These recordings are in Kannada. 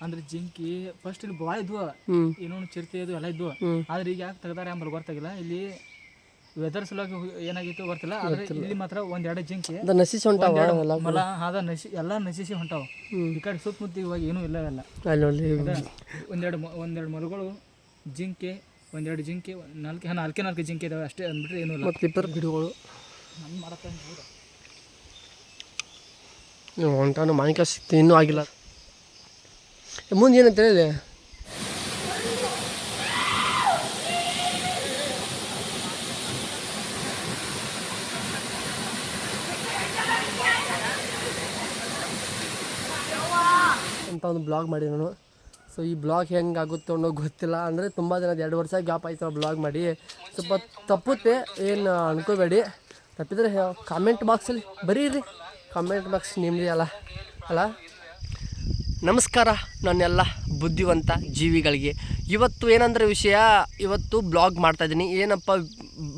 ಅಂದ್ರೆ ಜಿಂಕಿ ಫಸ್ಟ್ ಇಲ್ಲಿ ಭಾಳ ಇದ್ವು, ಇನ್ನೊಂದು ಚಿರತೆ ಅದು ಎಲ್ಲ ಇದ್ವು. ಆದ್ರೆ ಈಗ ಯಾಕೆ ತೆಗ್ದಾರೆ ಎಂಬಲ್ಲಿ ಗೊತ್ತಾಗಿಲ್ಲ. ಇಲ್ಲಿ ವೆದರ್ ಸಲುವಾಗಿ ಏನಾಗಿತ್ತು ಗೊತ್ತಿಲ್ಲ. ಆದ್ರೆ ಇಲ್ಲಿ ಮಾತ್ರ ಒಂದೆರಡು ಜಿಂಕಿ ಮಲ ಎಲ್ಲ ನಶಿಸಿ ಹೊಂಟಾವ. ಈ ಕಡೆ ಸುತ್ತಮುತ್ತ ಇವಾಗ ಏನೂ ಇಲ್ಲ. ಒಂದೆರಡು ಮರಗಳು, ಜಿಂಕೆ, ಒಂದೆರಡು ಜಿಂಕೆ, ನಾಲ್ಕೇ ಜಿಂಕೆ ಇದಾವೆ ಅಷ್ಟೇ ಅಂದ್ಬಿಟ್ರೆ ಏನೂ ಇಲ್ಲ. ಇಬ್ಬರು ಗಿಡಗಳು ನಮ್ಮ ಮಾಡತ್ತ ಹೊಂಟಾನು ಮಾವಿನಕಾಯಿ ಸಿಗ್ತೀನಿ, ಇನ್ನೂ ಆಗಿಲ್ಲ. ಮುಂದೆ ಏನಂತ ಹೇಳಿ ಅಂತ ಒಂದು ಬ್ಲಾಗ್ ಮಾಡಿ ನಾನು. ಸೊ ಈ ಬ್ಲಾಗ್ ಹೆಂಗೆ ಆಗುತ್ತೆ ಅನ್ನೋ ಗೊತ್ತಿಲ್ಲ. ಅಂದರೆ ತುಂಬ ದಿನದ 2 ವರ್ಷ ಗ್ಯಾಪ್ ಆಯ್ತು ಬ್ಲಾಗ್ ಮಾಡಿ. ಸ್ವಲ್ಪ ತಪ್ಪುತ್ತೆ, ಏನು ಅನ್ಕೋಬೇಡಿ. ತಪ್ಪಿದ್ರೆ ಕಾಮೆಂಟ್ ಬಾಕ್ಸಲ್ಲಿ ಬರೀರಿ. ಕಾಮೆಂಟ್ ಬಾಕ್ಸ್ ನಿಮ್ಮದೇ ಅಲ್ಲ. ನಮಸ್ಕಾರ ನನ್ನೆಲ್ಲ ಬುದ್ಧಿವಂತ ಜೀವಿಗಳಿಗೆ. ಇವತ್ತು ಏನಂದರೆ ವಿಷಯ, ಇವತ್ತು ಬ್ಲಾಗ್ ಮಾಡ್ತಾಯಿದ್ದೀನಿ. ಏನಪ್ಪ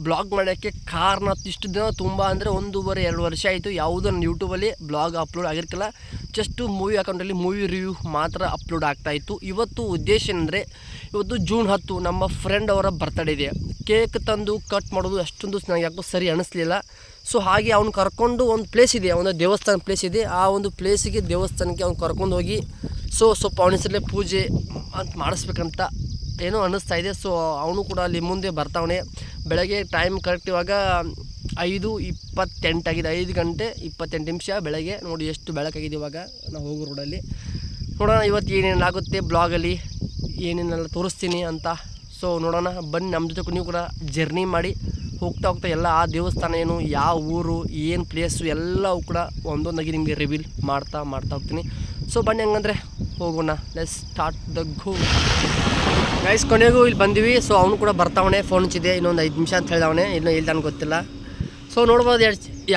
ಬ್ಲಾಗ್ ಮಾಡೋಕ್ಕೆ ಕಾರಣ, ಇಷ್ಟು ದಿನ ತುಂಬ ಅಂದರೆ 1.5-2 ವರ್ಷ ಆಯಿತು ಯಾವುದೋ ನನ್ನ ಯೂಟ್ಯೂಬಲ್ಲಿ ಬ್ಲಾಗ್ ಅಪ್ಲೋಡ್ ಆಗಿರ್ಕಿಲ್ಲ. ಜಸ್ಟು ಮೂವಿ ಅಕೌಂಟಲ್ಲಿ ಮೂವಿ ರಿವ್ಯೂ ಮಾತ್ರ ಅಪ್ಲೋಡ್ ಆಗ್ತಾಯಿತ್ತು. ಇವತ್ತು ಉದ್ದೇಶ ಏನಂದರೆ, ಇವತ್ತು ಜೂನ್ 10 ನಮ್ಮ ಫ್ರೆಂಡ್ ಅವರ ಬರ್ತಡೇ ಇದೆ. ಕೇಕ್ ತಂದು ಕಟ್ ಮಾಡೋದು ಅಷ್ಟೊಂದು ನನಗೆ ಯಾಕೋ ಸರಿ ಅನ್ನಿಸ್ಲಿಲ್ಲ. ಸೊ ಹಾಗೆ ಅವ್ನು ಕರ್ಕೊಂಡು ಒಂದು ಪ್ಲೇಸ್ ಇದೆ, ಒಂದು ದೇವಸ್ಥಾನ ಪ್ಲೇಸ್ ಇದೆ. ಆ ಒಂದು ಪ್ಲೇಸಿಗೆ ದೇವಸ್ಥಾನಕ್ಕೆ ಅವ್ನು ಕರ್ಕೊಂಡು ಹೋಗಿ ಸ್ವಲ್ಪ ಅವನ ಹೆಸರಲ್ಲೇ ಪೂಜೆ ಅಂತ ಮಾಡಿಸ್ಬೇಕಂತ ಏನೋ ಅನ್ನಿಸ್ತಾ ಇದೆ. ಸೊ ಅವನು ಕೂಡ ಅಲ್ಲಿ ಮುಂದೆ ಬರ್ತಾವನೆ. ಬೆಳಗ್ಗೆ ಟೈಮ್ ಕರೆಕ್ಟ್ ಇವಾಗ 5:28 ಆಗಿದೆ. 5 ಗಂಟೆ 28 ನಿಮಿಷ ಬೆಳಗ್ಗೆ. ನೋಡಿ ಎಷ್ಟು ಬೆಳಕಾಗಿದೆ ಇವಾಗ ನಾವು ಹೋಗೋ ರೋಡಲ್ಲಿ. ನೋಡೋಣ ಇವತ್ತು ಏನೇನಾಗುತ್ತೆ ಬ್ಲಾಗಲ್ಲಿ, ಏನೇನೆಲ್ಲ ತೋರಿಸ್ತೀನಿ ಅಂತ. ಸೊ ನೋಡೋಣ ಬನ್ನಿ, ನಮ್ಮ ಜೊತೆ ನೀವು ಕೂಡ ಜರ್ನಿ ಮಾಡಿ ಹೋಗ್ತಾ ಎಲ್ಲ ಆ ದೇವಸ್ಥಾನ ಏನು, ಯಾವ ಊರು, ಏನು ಪ್ಲೇಸು ಎಲ್ಲವೂ ಕೂಡ ಒಂದೊಂದಾಗಿ ನಿಮಗೆ ರಿವೀಲ್ ಮಾಡ್ತಾ ಹೋಗ್ತೀನಿ. ಸೊ ಬನ್ನಿ ಹಂಗಂದರೆ ಹೋಗೋಣ. Let's start the go guys. ಕೊನೆಗೂ ಇಲ್ಲಿ ಬಂದೀವಿ. ಸೊ ಅವನು ಕೂಡ ಬರ್ತಾವಣೆ, ಫೋನ್ ಹಚ್ಚಿದೆ, ಇನ್ನೊಂದು 5 ನಿಮಿಷ ಅಂತ ಹೇಳ್ದವನೆ, ಇನ್ನೂ ಇಲ್ದಾನೆ ಗೊತ್ತಿಲ್ಲ. ಸೊ ನೋಡ್ಬೋದು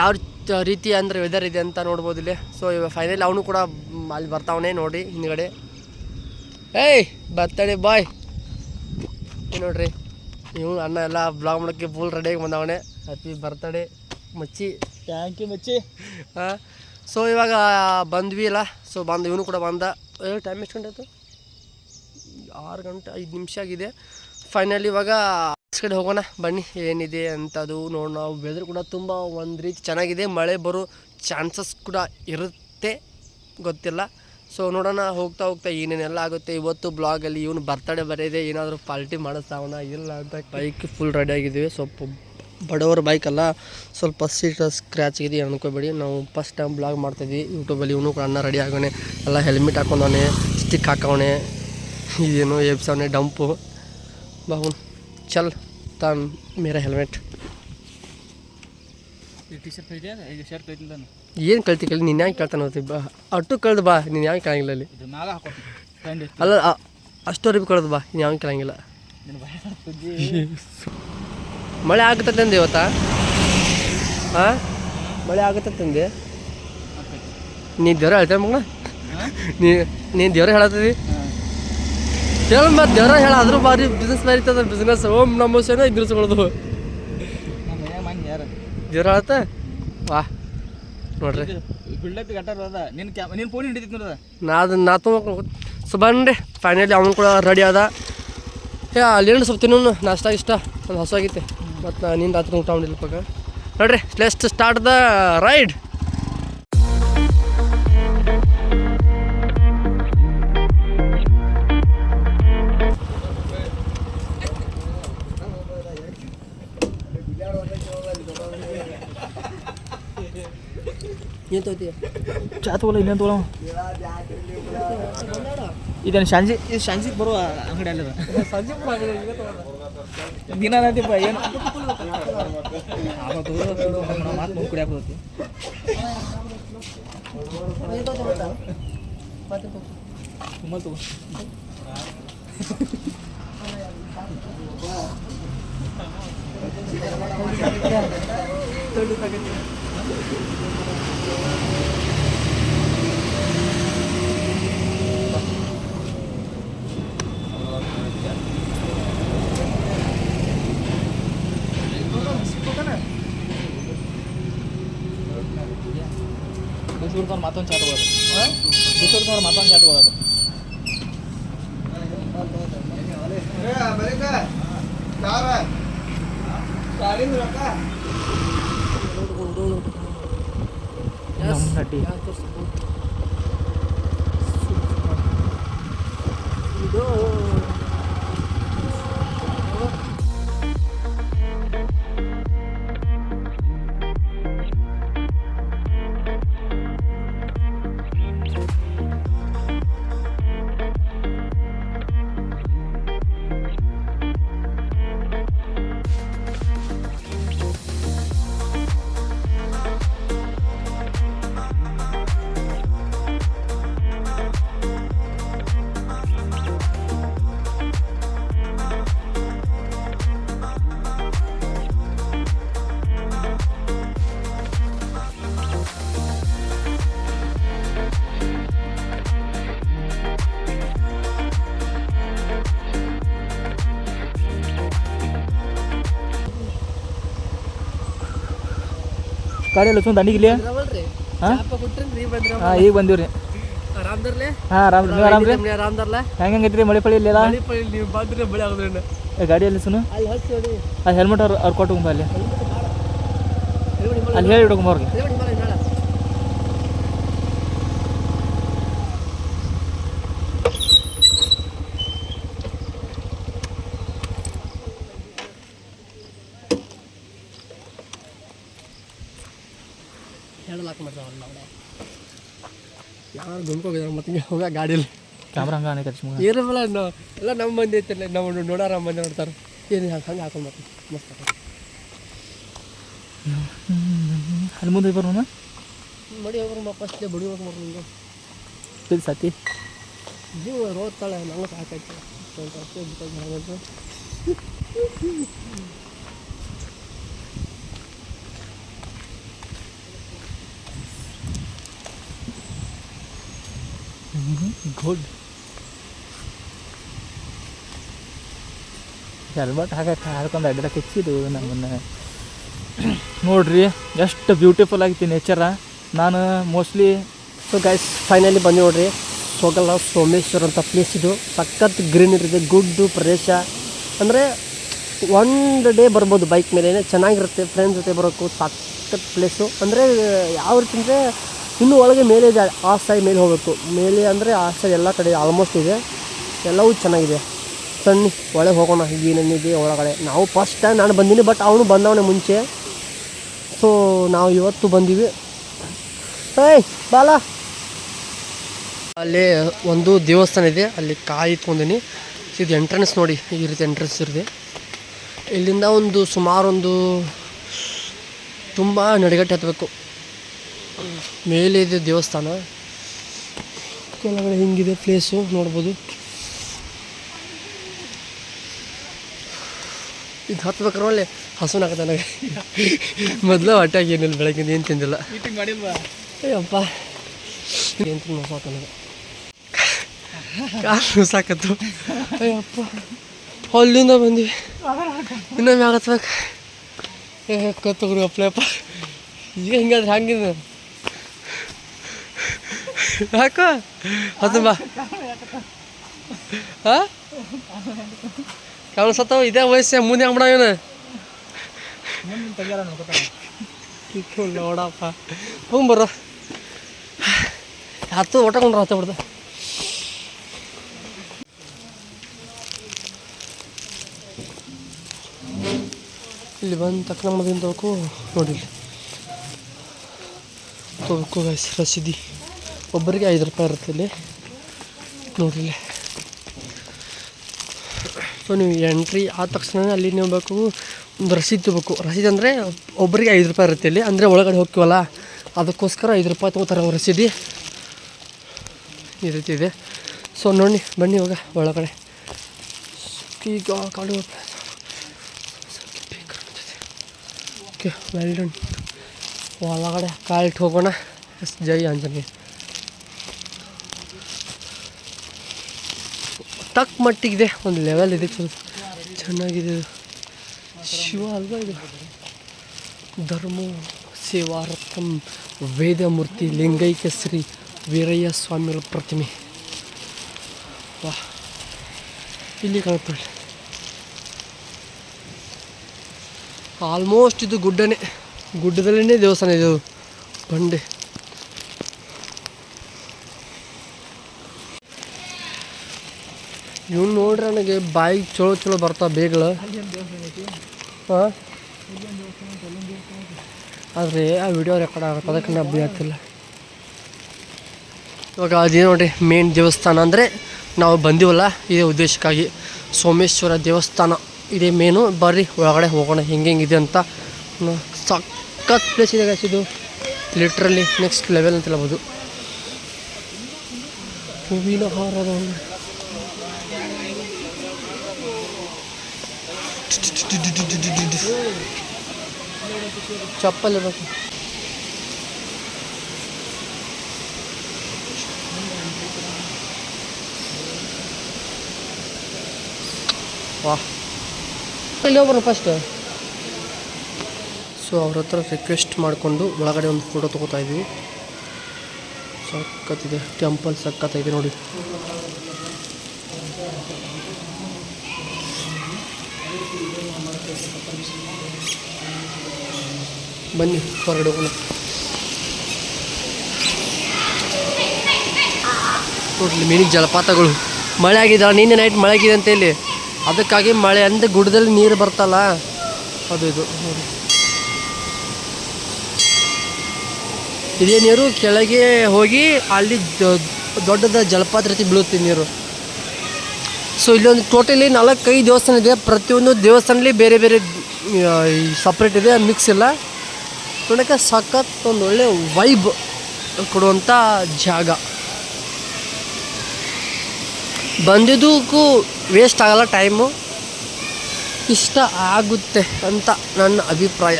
ಯಾವ ರೀತಿ ಅಂದರೆ ವೆದರ್ ಇದೆ ಅಂತ ನೋಡ್ಬೋದು ಇಲ್ಲಿ. ಸೊ ಇವಾಗ ಫೈನಲಿ ಅವನು ಕೂಡ ಅಲ್ಲಿ ಬರ್ತಾವಣೆ ನೋಡಿ ಹಿಂದ್ಗಡೆ. ಏಯ್ ಬರ್ತಡೇ ಬಾಯ್ ನೋಡ್ರಿ, ನೀವು ಅಣ್ಣ ಎಲ್ಲ ಬ್ಲಾಗ್ ಮಾಡೋಕ್ಕೆ ಫುಲ್ ರೆಡಿಯಾಗಿ ಬಂದವನೆ. ಹ್ಯಾಪಿ ಬರ್ತಡೇ ಮಚ್ಚಿ. ಥ್ಯಾಂಕ್ ಯು ಮಚ್ಚಿ. ಹಾಂ, ಸೊ ಇವಾಗ ಬಂದ್ವಿ ಅಲ್ಲ. ಸೊ ಇವನು ಕೂಡ ಬಂದ. ಟೈಮ್ ಎಷ್ಟು ಗಂಟೆ ಆಯಿತು? 6 ಗಂಟೆ 5 ನಿಮಿಷ ಆಗಿದೆ. ಫೈನಲಿ ಇವಾಗ ಕಡೆ ಹೋಗೋಣ ಬನ್ನಿ, ಏನಿದೆ ಅಂತದು ನೋಡೋಣ. ನಾವು ವೆದರ್ ಕೂಡ ತುಂಬ ಒಂದು ರೀತಿ ಚೆನ್ನಾಗಿದೆ, ಮಳೆ ಬರೋ ಚಾನ್ಸಸ್ ಕೂಡ ಇರುತ್ತೆ, ಗೊತ್ತಿಲ್ಲ. ಸೊ ನೋಡೋಣ ಹೋಗ್ತಾ ಏನೇನೆಲ್ಲ ಆಗುತ್ತೆ. ಇವತ್ತು ಬ್ಲಾಗಲ್ಲಿ ಇವನು ಬರ್ತಡೇ ಬರೆಯದೆ ಏನಾದರೂ ಪಾರ್ಟಿ ಮಾಡಿಸ್ತಾವನ ಇಲ್ಲ ಅಂತ. ಬೈಕ್ ಫುಲ್ ರೆಡಿ ಆಗಿದ್ದೀವಿ. ಸ್ವಲ್ಪ ಬಡವರ ಬೈಕಲ್ಲ, ಸ್ವಲ್ಪ ಸೀಟ್ ಸ್ಕ್ರ್ಯಾಚ್ ಆಗಿದೆ ಅನ್ಕೋಬೇಡಿ. ನಾವು ಫಸ್ಟ್ ಟೈಮ್ ಬ್ಲಾಗ್ ಮಾಡ್ತಾಯಿದ್ವಿ ಯೂಟ್ಯೂಬಲ್ಲಿ. ಇವನು ಕೂಡ ಅಣ್ಣ ರೆಡಿ ಆಗೋಣೆ, ಎಲ್ಲ ಹೆಲ್ಮೆಟ್ ಹಾಕೊಂಡವನೆ, ಸ್ಟಿಕ್ ಹಾಕವಣೆ, ಇದೇನು ಎಬ್ಸವನೆ ಡಂಪು. ಬಾಹುನ್ ಚಲ್ ತಾನ್ ಮೇರಾ ಹೆಲ್ಮೆಟ್. ಏನು ಕಳ್ತಿ ನೀನು ಯಾಕೆ ಕೇಳ್ತಾನೆ ಹೋಗ್ತಿ? ಬಾ ಅಟ್ಟು ಕಳ್ದು ಬಾ, ನೀನು ಯಾಕೆ ಕೇಳಂಗಿಲ್ಲ ಅಲ್ಲಿ. ಅಲ್ಲ ಅಷ್ಟೋರಿಗೆ ಕಳ್ದು ಬಾ, ನೀನು ಯಾಕೆ ಕೇಳಂಗಿಲ್ಲ. ಮಳೆ ಆಗುತ್ತಂದೆ ಇವತ್ತಾ? ಹಾಂ ಮಳೆ ಆಗುತ್ತಂದೆ. ನೀ ದೇವ್ರ ಹೇಳ್ತೇವೆ ಮಗ, ನೀನು ದೇವ್ರ ಹೇಳತ್ತೀವಿ ಹೇಳ. ಮತ್ತು ದೇವ್ರ ಹೇಳ, ಅದ್ರ ಬಾರಿ ಬಿಸ್ನೆಸ್ ಬಾರಿತದ. ಬಿಸ್ನೆಸ್ ಓಂ ನಮೋ ಸೇನ ಇದ್ರಿಸ್ಕೊಳ್ಳೋದು ದೇವ್ರ ಹೇಳತ್ತ. ವಾ ನೋಡ್ರಿ ನಾ ತುಂಬ. ಸೊ ಬನ್ರಿ ಫೈನಲಿ ಅವನು ಕೂಡ ರೆಡಿ ಆದ. ಅಲ್ಲೇನು ಸ್ವಲ್ಪ ತಿನ್ನೋನು ನಾಷ್ಟ ಇಷ್ಟ ಒಂದು ಹಸುವಾಗೈತೆ. ಮತ್ತು ನಿಂದು ರಾತ್ರಿ ಊಟ ಮಾಡಿಲ್ಲ ಪಕ್ಕ. ನೋಡ್ರಿ ಲೆಟ್ಸ್ ಸ್ಟಾರ್ಟ್ ದ ರೈಡ್. ಏನು ತಗೋತೀಯ? ಚಾ ತಗೊಲ್ಲ, ಇನ್ನೇನು ತಗೊಳ. ಇದೇನು ಶಾಂಜಿಗೆ ಬರುವ ಅಂಗಡಿ ಅಲ್ಲದ. ಸಂಜೆ ದಿನ ನದೀಪ ಏನು ಮಾತು ಕುಡಿಯಾಕೋತಿ. ತುಂಬ ತಗೋ. ಮತ್ತೊಂದು ಚಾಟ್ ಹೋಗೋದು. ಮತ್ತೊಂದು ಚಾಟ್ ಹೋಗೋದು. ನಮ್ಮ ನಟಿ ಇದು ಗಾಡಿಯಲ್ಲಿ ಸುಮ್ಮನೆ ದಂಡಿಗಿಲ್ಲಿ ಬರವಲ್ರಿ ಹಾಂ ಚಾಪ ಕೊಟ್ರೇನ್ರಿ ಬಂದ್ರ ಹಾಂ ಈಗ ಬಂದೀವಿ ರೀ ಆರಾಮ್ದರ್ಲೆ ಹಾಂ ನೀವು ಆರಾಮ್ರಿ ಆರಾಮ್ದರ್ಲೆ ಹೆಂಗೆ ಐತ್ರಿ ಮಳೆ ಪಳಿ ಇಲ್ಲೆಲ್ಲ ನೀವು ಬಂದ್ರೆ ಬಳಿ ಆಗೋದ್ರಿಂದ ಗಾಡಿಯಲ್ಲಿ ಸುನು ಅಲ್ಲಿ ಹಚ್ಚಿ ನೋಡಿ ಆ ಹೆಲ್ಮೆಟ್ ಅವ್ರು ಕೊಟ್ಟು ಅಲ್ಲಿ ಅಲ್ಲಿ ಹೇಳಿ ಇಡೋಕೆ ಅವ್ರಿಗೆ ಹೇಳಲಾಕ ಮಾಡ್ತಾವಲ್ಲ ಅವಳೆ ಯಾರು ಗುಂಪೋಗಿದಾರೆ ಮತ್ತೆ ಹೋಗ ಗಾಡಿಯಲ್ಲಿ ಕ್ಯಾಮ್ರಾ ಹಂಗೆ ಆನೆ ಕರ್ಸಿ ಇರಲ್ಲ ಎಲ್ಲ ನಮ್ಮ ಮಂದಿ ಐತಲ್ಲ ನಾವು ನೋಡಾರ ಮಂದಿ ನೋಡ್ತಾರೆ ಏನು ಹಂಗೆ ಹಾಕೊಂಡು ಬರ್ತೀವಿ ಮಸ್ತ್ ಅಲ್ಲಿ ಮುಂದೆ ಬರೋಣ ಮಡಿ ಹೋಗ್ರ ಫಸ್ಟ್ ಬಡಿ ಹೋಗಿ ಬರ್ರಿ ನಿಂಗೆ ಇದು ಸತಿ ನೀವು ರೋದ್ತಾಳೆ ನಂಗೆ ಸಾಕಾಯ್ತು ಗುಡ್ ಹೆಲ್ಮೆಟ್ ಹಾಕೊಂಡು ಅಡ್ಡಕ್ಕೆ ಹೆಚ್ಚಿದು ನಮ್ಮನ್ನು ನೋಡ್ರಿ ಎಷ್ಟು ಬ್ಯೂಟಿಫುಲ್ ಆಗೈತಿ ನೇಚರ ನಾನು ಮೋಸ್ಟ್ಲಿ ಸೊ ಗೈಸ್ ಫೈನಲಿ ಬಂದು ನೋಡ್ರಿ ಸೋಗಲ ಸೋಮೇಶ್ವರ ಅಂತ ಪ್ಲೇಸ್ ಇದು ಸಖತ್ ಗ್ರೀನರಿ ಇದೆ ಗುಡ್ಡು ಪ್ರದೇಶ ಅಂದರೆ ಒಂದು ಡೇ ಬರ್ಬೋದು ಬೈಕ್ ಮೇಲೆ ಚೆನ್ನಾಗಿರುತ್ತೆ ಫ್ರೆಂಡ್ಸ್ ಜೊತೆ ಬರೋಕ್ಕೂ ಸಖತ್ ಪ್ಲೇಸು ಅಂದರೆ ಯಾವ ರೀತಿ ಅಂದರೆ ಇನ್ನೂ ಒಳಗೆ ಮೇಲೆ ಇದೆ ಆ ಸೈಡ್ ಮೇಲೆ ಹೋಗಬೇಕು ಮೇಲೆ ಅಂದರೆ ಆ ಸೈಡ್ ಎಲ್ಲ ಕಡೆ ಆಲ್ಮೋಸ್ಟ್ ಇದೆ ಎಲ್ಲವೂ ಚೆನ್ನಾಗಿದೆ ಸಣ್ಣ ಒಳಗೆ ಹೋಗೋಣ ಏನೇನಿದೆ ಒಳಗಡೆ ನಾವು ಫಸ್ಟ್ ಟೈಮ್ ನಾನು ಬಂದೀನಿ ಬಟ್ ಅವನು ಬಂದವನೇ ಮುಂಚೆ ಸೊ ನಾವು ಇವತ್ತು ಬಂದೀವಿ ಏಯ್ ಬಾಲ ಅಲ್ಲಿ ಒಂದು ದೇವಸ್ಥಾನ ಇದೆ ಅಲ್ಲಿ ಕಾಯಿ ಇಟ್ಕೊಂಡಿನಿ ಇದು ಎಂಟ್ರೆನ್ಸ್ ನೋಡಿ ಈ ರೀತಿ ಎಂಟ್ರೆನ್ಸ್ ಇರಿದೆ ಇಲ್ಲಿಂದ ಒಂದು ಸುಮಾರು ಒಂದು ತುಂಬ ನಡಿಗಟ್ಟೆ ಹತ್ತಬೇಕು ಮೇಲೆ ಇದೆ ದೇವಸ್ಥಾನ ಕೆಳಗಡೆ ಹಿಂಗಿದೆ ಪ್ಲೇಸು ನೋಡ್ಬೋದು ಇದು ಹತ್ಬೇಕಾರೆ ಒಳ್ಳೆ ಹಸುನಾಗತ್ತೆ ನನಗೆ ಮೊದಲು ಹೊಟ್ಟೆಗೆ ಏನಿಲ್ಲ ಬೆಳಗ್ಗೆ ಏನು ತಿಂದಿಲ್ಲ ಅಯ್ಯಪ್ಪ ಏನು ತಿಂದು ಸಾಕು ನನಗೆ ಕಾಲು ಸಾಕತ್ತು ಅಯ್ಯಪ್ಪ ಅಲ್ಲಿಂದ ಬಂದ್ವಿ ಇನ್ನೊಮ್ಮೆ ಆಗತ್ಬೇಕು ಕತ್ತಗ್ರು ಅಪ್ಲಪ್ಪ ಈಗ ಹಿಂಗಾದ್ರೆ ಹಂಗಿದೆ ಯಾಕೋ ಹತ್ತು ಬಾ ಹಾಂ ಕಾಣಿಸತ್ತವ ಇದೇ ವಯಸ್ಸೆ ಮುಂದೆ ಅಂಬಿಡವೇನ ನೋಡಪ್ಪ ಹೋಗಿ ಬರೋ ಹತ್ತು ಊಟ ಕೊಂಡ್ರ ಹತ್ತ ಬಿಡ್ದು ಇಲ್ಲಿ ಬಂದು ತಕ್ಕ ಮದಿಂದ ತಗೋಕು ನೋಡಿ ತಗೋಕು ಗೈಸ್ ರಸೀದಿ ಒಬ್ಬರಿಗೆ 5 ರೂಪಾಯಿ ಇರುತ್ತೆ ಇಲ್ಲಿ ನೋಡಿರಿ ಸೊ ನೀವು ಎಂಟ್ರಿ ಆದ ತಕ್ಷಣ ಅಲ್ಲಿ ನೀವು ಬೇಕು ಒಂದು ರಸೀದಿ ತಗೋಬೇಕು ರಸೀದಿ ಅಂದರೆ ಒಬ್ಬರಿಗೆ 5 ರೂಪಾಯಿ ಇರುತ್ತೆ ಇಲ್ಲಿ ಅಂದರೆ ಒಳಗಡೆ ಹೋಗ್ತೀವಲ್ಲ ಅದಕ್ಕೋಸ್ಕರ 5 ರೂಪಾಯಿ ತೊಗೋತಾರೆ ಅವ್ರು ರಸೀದಿ ಈ ರೀತಿ ಇದೆ ಸೊ ನೋಡಿ ಬನ್ನಿ ಇವಾಗ ಒಳಗಡೆ ಈಗ ಕಾಡು ಓಕೆ ವೆಲ್ ಡನ್ ಒಳಗಡೆ ಕಾಲಿಟ್ಟು ಹೋಗೋಣ ಎಸ್ ಜೈ ಆಂಜನೇಯ ತಕ್ಕ ಮಟ್ಟಿಗಿದೆ ಒಂದು ಲೆವೆಲ್ ಇದೆ ಚೆನ್ನಾಗಿದೆ ಶಿವ ಅಲ್ವಾ ಇದು ಧರ್ಮ ಸೇವಾರಥಂ ವೇದಮೂರ್ತಿ ಲಿಂಗೈಕ್ಯ ಶ್ರೀ ವೀರಯ್ಯ ಸ್ವಾಮಿಗಳ ಪ್ರತಿಮೆ ವಾ ಇಲ್ಲಿ ಕಾಣುತ್ತೆ. ಆಲ್ಮೋಸ್ಟ್ ಇದು ಗುಡ್ಡನೇ, ಗುಡ್ಡದಲ್ಲೇ ದೇವಸ್ಥಾನ ಇದು ಬಂಡೆ. ಇವ್ನು ನೋಡ್ರಿ ನನಗೆ ಬಾಯಿ ಚಲೋ ಚಲೋ ಬರ್ತಾವೆ ಬೇಗಳು. ಹಾಂ, ಆದರೆ ಆ ವಿಡಿಯೋ ರೆಕಾರ್ಡ್ ಆಗುತ್ತೆ, ಅದಕ್ಕೆ ನಾ ಆಗ್ತಿಲ್ಲ. ಇವಾಗ ಅದೇ ನೋಡಿರಿ ಮೇನ್ ದೇವಸ್ಥಾನ ಅಂದರೆ ನಾವು ಬಂದೀವಲ್ಲ ಇದೇ ಉದ್ದೇಶಕ್ಕಾಗಿ. ಸೋಮೇಶ್ವರ ದೇವಸ್ಥಾನ ಇದೇ ಮೇನು. ಬರ್ರಿ ಒಳಗಡೆ ಹೋಗೋಣ ಹೆಂಗಿದೆ ಅಂತ. ಸಖತ್ ಪ್ಲೇಸ್ ಇದೆ ಗೈಸ್ ಇದು, ಲಿಟ್ರಲಿ ನೆಕ್ಸ್ಟ್ ಲೆವೆಲ್ ಅಂತ ಹೇಳ್ಬೋದು. ಹೂವಿನ ಹಾರದ ಚಪ್ಪಲ್ ಇರಬೇಕು. ವಾಹ್, ಇಲ್ಲಿ ಹೋಗ್ಬಾರ ಫಸ್ಟ್. ಸೊ ಅವ್ರ ಹತ್ರ ರಿಕ್ವೆಸ್ಟ್ ಮಾಡಿಕೊಂಡು ಒಳಗಡೆ ಒಂದು ಫೋಟೋ ತೊಗೋತಾ ಇದ್ವಿ. ಸಖತ್ತಿದೆ ಟೆಂಪಲ್, ಸಖತ್ತಾಗಿದೆ ನೋಡಿ. ಬನ್ನಿ ಹೊರಗಡೆ ಹೋಗೋಣ. ನೋಡ್ಲಿ ಮಿನಿ ಜಲಪಾತಗಳು. ಮಳೆ ಆಗಿದೆ, ನಿನ್ನೆ ನೈಟ್ ಮಳೆ ಆಗಿದೆ ಅಂತ ಇಲ್ಲಿ, ಅದಕ್ಕಾಗಿ ಮಳೆ ಅಂದರೆ ಗುಡ್ಡದಲ್ಲಿ ನೀರು ಬರ್ತಲ್ಲ ಅದು ಇದು ನೋಡಿ. ಇದೇ ನೀರು ಕೆಳಗೆ ಹೋಗಿ ಅಲ್ಲಿ ದೊಡ್ಡದ ಜಲಪಾತ ರೀತಿ ಬೀಳುತ್ತೆ ನೀರು. ಸೊ ಇಲ್ಲೊಂದು ಟೋಟಲಿ 4-5 ದೇವಸ್ಥಾನ ಇದೆ. ಪ್ರತಿಯೊಂದು ದೇವಸ್ಥಾನದಲ್ಲಿ ಬೇರೆ ಬೇರೆ ಸಪ್ರೇಟ್ ಇದೆ, ಮಿಕ್ಸ್ ಇಲ್ಲ. ನೋಡೋಕ್ಕೆ ಸಖತ್ ಒಂದು ಒಳ್ಳೆ ವೈಬ್ ಕೊಡುವಂಥ ಜಾಗ. ಬಂದಿದ್ದಕ್ಕೂ ವೇಸ್ಟ್ ಆಗಲ್ಲ ಟೈಮು, ಇಷ್ಟ ಆಗುತ್ತೆ ಅಂತ ನನ್ನ ಅಭಿಪ್ರಾಯ.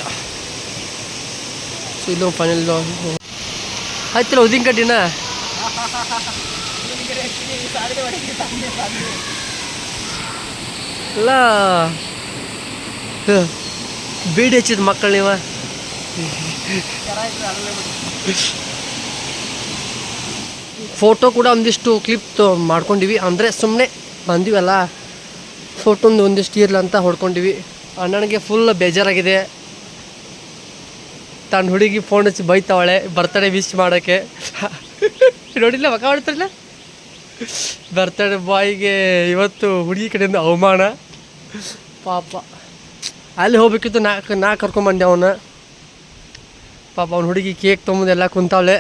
ಸೊ ಇಲ್ಲೊಂದು ಫೈನಲ್ ಆಯ್ತಲ್ಲ ಉದ್ದಿನ ಕಡ್ಡಿನ ಅಲ್ಲ ಬೀಡಿ ಹಚ್ಚಿದ ಮಕ್ಕಳು ನೀವು. ಫೋಟೋ ಕೂಡ ಒಂದಿಷ್ಟು ಕ್ಲಿಪ್ ಮಾಡ್ಕೊಂಡಿವಿ, ಅಂದರೆ ಸುಮ್ಮನೆ ಬಂದಿವಲ್ಲ ಫೋಟೋ ಒಂದಿಷ್ಟು ಇರಲ್ಲ ಅಂತ ಹೊಡ್ಕೊಂಡಿವಿ. ಅಣ್ಣನಿಗೆ ಫುಲ್ ಬೇಜಾರಾಗಿದೆ. ತನ್ನ ಹುಡುಗಿ ಫೋನ್ ಹಚ್ಚಿ ಬೈತಾವಳೆ ಬರ್ತಡೇ ವಿಶ್ ಮಾಡೋಕ್ಕೆ. ನೋಡಿಲ್ಲ ಮಕ್ಕ ಮಾಡ್ತಾರಲ್ಲ, ಬರ್ತಡೇ ಬಾಯ್ಗೆ ಇವತ್ತು ಹುಡುಗಿ ಕಡೆಯಿಂದ ಅವಮಾನ. ಪಾಪ ಅಲ್ಲಿ ಹೋಗ್ಬೇಕಿತ್ತು, ನಾ ಕರ್ಕೊಂಬಂದೆ ಅವನ. ಪಾಪ ಅವ್ನ ಹುಡುಗಿ ಕೇಕ್ ತೊಗೊಂಬಂದು ಎಲ್ಲ ಕುಂತಾವಳೆ.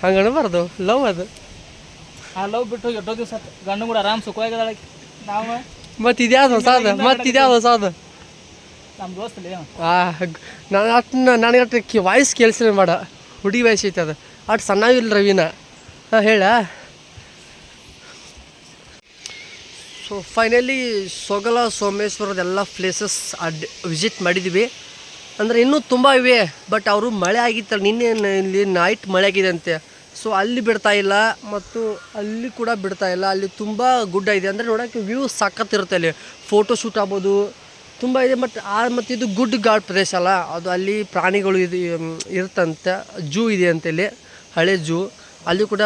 ಹಂಗೆ ಅನ್ಬಾರ್ದು, ಲವ್ ಅದು. ಆ ಲವ್ ಬಿಟ್ಟು ಎಷ್ಟೋ ದಿವಸ ಗಂಡು ಕೂಡ ಆರಾಮ್ ಸುಖವಾಗಿದ್ದಾಳೆ. ನಾವು ಮತ್ತು ಇದ್ಯಾವ್ದು ಹೊಸಾದ, ಮತ್ತು ಇದ್ಯಾವ್ದು ಹೊಸಾದ ನಮ್ಮ ದೋಸ್ತಲ್ಲಿ ನನಗೆ ಅಷ್ಟು ವಾಯ್ಸ್ ಕೇಳಿಸಿಲ್ಲ ಮಾಡ. ಹುಡುಗಿ ವಯಸ್ಸು ಐತೆ ಅದು, ಅಷ್ಟು ಸಣ್ಣವಿಲ್ಲ ರವಿನ. ಹಾಂ ಹೇಳ. ಸೊ ಫೈನಲಿ ಸೊಗಲ ಸೋಮೇಶ್ವರದೆಲ್ಲ ಪ್ಲೇಸಸ್ ವಿಸಿಟ್ ಮಾಡಿದ್ವಿ. ಅಂದರೆ ಇನ್ನೂ ತುಂಬ ಇವೆ, ಬಟ್ ಅವರು ಮಳೆ ಆಗಿತ್ತಲ್ಲ ನಿನ್ನೆ, ಇಲ್ಲಿ ನೈಟ್ ಮಳೆ ಆಗಿದೆ ಅಂತೆ. ಸೊ ಅಲ್ಲಿ ಬಿಡ್ತಾ ಇಲ್ಲ, ಮತ್ತು ಅಲ್ಲಿ ಕೂಡ ಬಿಡ್ತಾ ಇಲ್ಲ. ಅಲ್ಲಿ ತುಂಬ ಗುಡ್ಡ ಇದೆ, ಅಂದರೆ ನೋಡೋಕ್ಕೆ ವ್ಯೂ ಸಖತ್ತಿರುತ್ತೆ. ಅಲ್ಲಿ ಫೋಟೋ ಶೂಟ್ ಆಗ್ಬೋದು, ತುಂಬ ಇದೆ. ಮತ್ತು ಇದು ಗುಡ್ ಗಾಡ್ ಪ್ರದೇಶ ಅಲ್ಲ, ಅದು ಅಲ್ಲಿ ಪ್ರಾಣಿಗಳು ಇದು ಇರುತ್ತಂತೆ. ಜೂ ಇದೆ ಅಂತ ಇಲ್ಲಿ, ಹಳೆ ಜೂ. ಅಲ್ಲಿ ಕೂಡ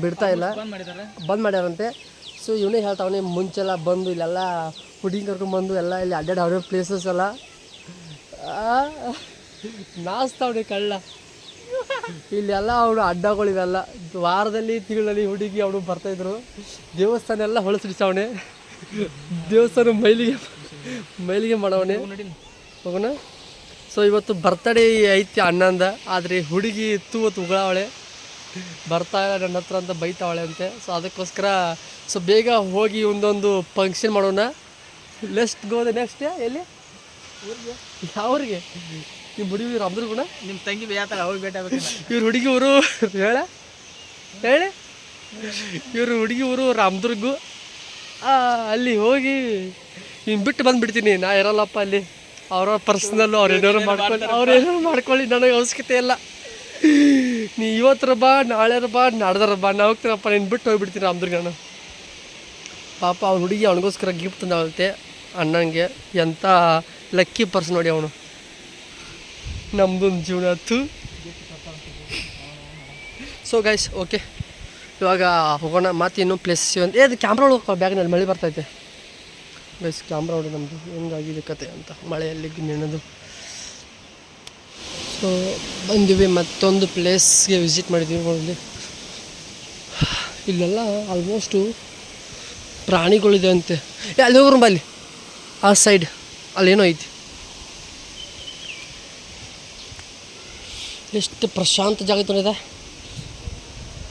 ಬಿಡ್ತಾ ಇಲ್ಲ, ಬಂದ್ ಮಾಡ್ಯಾರಂತೆ. ಸೊ ಇವನೇ ಹೇಳ್ತಾವನೆ ಮುಂಚೆಲ್ಲ ಬಂದು ಇಲ್ಲೆಲ್ಲ ಹುಡುಗಿ ಕರ್ಕೊಂಡ್ಬಂದು ಎಲ್ಲ ಇಲ್ಲಿ ಅಡ್ಡಾಡೋ ಪ್ಲೇಸಸ್ ಎಲ್ಲ ನಾಚ್ತಾವನೆ ಕಳ್ಳ. ಇಲ್ಲೆಲ್ಲ ಅವನು ಅಡ್ಡಗಳಿವೆಲ್ಲ ವಾರದಲ್ಲಿ ತಿಂಗಳಲ್ಲಿ ಹುಡುಗಿ ಅವನು ಬರ್ತಾಯಿದ್ರು. ದೇವಸ್ಥಾನ ಎಲ್ಲ ಹೊಳಸಿಡ್ಸವನೆ, ದೇವಸ್ಥಾನ ಮೈಲಿಗೆ ಮಾಡವನೆ. ಹೋಗೋಣ. ಸೊ ಇವತ್ತು ಬರ್ತಡೇ ಐತಿ ಅಣ್ಣಂದ, ಆದರೆ ಹುಡುಗಿ ಇವತ್ತು ಉಗಳವಳೆ, ಬರ್ತಾ ಇಲ್ಲ ನನ್ನ ಹತ್ರ ಅಂತ ಬೈತಾವಳೆ ಅಂತೆ. ಸೊ ಅದಕ್ಕೋಸ್ಕರ ಸೊ ಬೇಗ ಹೋಗಿ ಒಂದೊಂದು ಫಂಕ್ಷನ್ ಮಾಡೋಣ. Lest go the next. ಎಲ್ಲಿ ಯಾವ್ರಿಗೆ ನಿಮ್ಮ ಹುಡುಗಿ ರಾಮದುರ್ಗ ಗುಣ ನಿಮ್ಮ ತಂಗಿ ಬೇತಾಳ, ಅವ್ರಿಗೆ ಭೇಟಿ ಆಗ್ಬೇಕು. ಇವ್ರ ಹುಡುಗಿ ಊರು ಹೇಳಿ ಇವ್ರ ಹುಡುಗಿ ಊರು ರಾಮದುರ್ಗು. ಅಲ್ಲಿ ಹೋಗಿ ಹಿಂಗೆ ಬಿಟ್ಟು ಬಂದುಬಿಡ್ತೀನಿ. ನಾ ಇರಲ್ಲಪ್ಪ ಅಲ್ಲಿ, ಅವರ ಪರ್ಸ್ನಲ್ಲು ಅವ್ರೇನಾರು ಮಾಡ್ಕೊಳ್ಳಿ, ನನಗೆ ಅವಶ್ಯಕತೆ ಇಲ್ಲ. ನೀ ಇವತ್ತರ ಬಾ, ನಾಳೆ ಬಾ, ನಾಡ್ದಾರ ಬಾ, ನಾ ಹೋಗ್ತೀನಪ್ಪ, ನೀನು ಬಿಟ್ಟು ಹೋಗ್ಬಿಡ್ತೀನಿ ರಾಮದುರ್ಗ. ನಾನು ಪಾಪ ಅವ್ನ ಹುಡುಗಿ ಅವನಿಗೋಸ್ಕರ ಗಿಫ್ಟ್ ತಂದಾಗುತ್ತೆ ಅಣ್ಣಂಗೆ. ಎಂಥ ಲಕ್ಕಿ ಪರ್ಸನ್ ನೋಡಿ ಅವನು. ನಮ್ಮದೊಂದು ಜೀವನ ಆಯ್ತು. ಸೊ ಗೈಸ್, ಓಕೆ, ಇವಾಗ ಹೋಗೋಣ. ಮತ್ತು ಇನ್ನೂ ಪ್ಲೇಸ್ ಅದು ಕ್ಯಾಮ್ರಾ ಒಳಗೆ ಬ್ಯಾಗ್ನಲ್ಲಿ ಮಳೆ ಬರ್ತೈತೆ ಗೈಸ್. ಕ್ಯಾಮ್ರಾ ನೋಡಿ ನಮ್ಮದು ಹೆಂಗಾಗಿದೆ ಕತೆ ಅಂತ ಮಳೆಯಲ್ಲಿ ನೆನೆದು. ಸೊ ಬಂದಿವಿ, ಮತ್ತೊಂದು ಪ್ಲೇಸ್ಗೆ ವಿಸಿಟ್ ಮಾಡಿದ್ದೀವಿ ನೋಡಿ. ಇಲ್ಲೆಲ್ಲ ಆಲ್ಮೋಸ್ಟು ಪ್ರಾಣಿಗಳಿದೆ ಅಂತೆ. ಅಲ್ಲಿ ಹೋಗ್ರು ಅಲ್ಲಿ ಆ ಸೈಡ್ ಅಲ್ಲೇನೋ ಐತಿ. ಎಷ್ಟು ಪ್ರಶಾಂತ ಜಾಗ ತೊಳೆದ,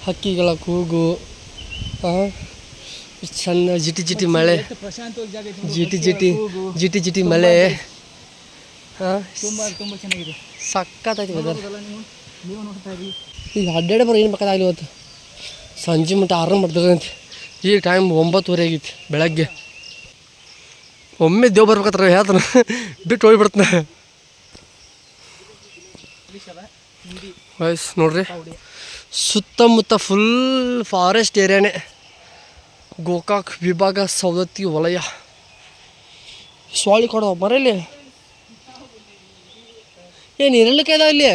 ಹಕ್ಕಿಗಳ ಕೂಗು, ಸಣ್ಣ ಜಿಟಿ ಜಿಟಿ ಮಳೆ, ಜಿಟಿ ಜಿಟಿ ಮಳೆ. ತುಂಬ ಚೆನ್ನಾಗಿದೆ, ಸಕ್ಕತ್ತೈತಿ ವೆದರ್. ನೀವು ನೋಡ್ತಾ ಇದ್ದೀವಿ. ಈಗ ಅಡ್ಡಾಡೆ ಬರೋ ಏನು ಬೇಕಾದಾಗಲಿ ಇವತ್ತು ಸಂಜೆ ಮಟ್ಟ ಆರಾಮ್ ಮಾಡ್ತಕ್ಕಂತೆ. ಈಗ ಟೈಮ್ 9:30 ಆಗೈತಿ ಬೆಳಗ್ಗೆ. ಒಮ್ಮೆ ದೇವ್ ಬರ್ಬೇಕತ್ರ ಹೇಳ್ತಾನೆ, ಬಿಟ್ಟು ಹೋಗ್ಬಿಡ್ತಾನೆ. ವಯಸ್ಸು ನೋಡ್ರಿ, ಸುತ್ತಮುತ್ತ ಫುಲ್ ಫಾರೆಸ್ಟ್ ಏರಿಯಾನೇ. ಗೋಕಾಕ್ ವಿಭಾಗ ಸವದತ್ತಿ ವಲಯ. ಸ್ವಾಳಿ ಕೊಡೋ ಮರಲ್ಲಿ ಏನು ಇರಲಿಕ್ಕೆ ಇಲ್ಲಿ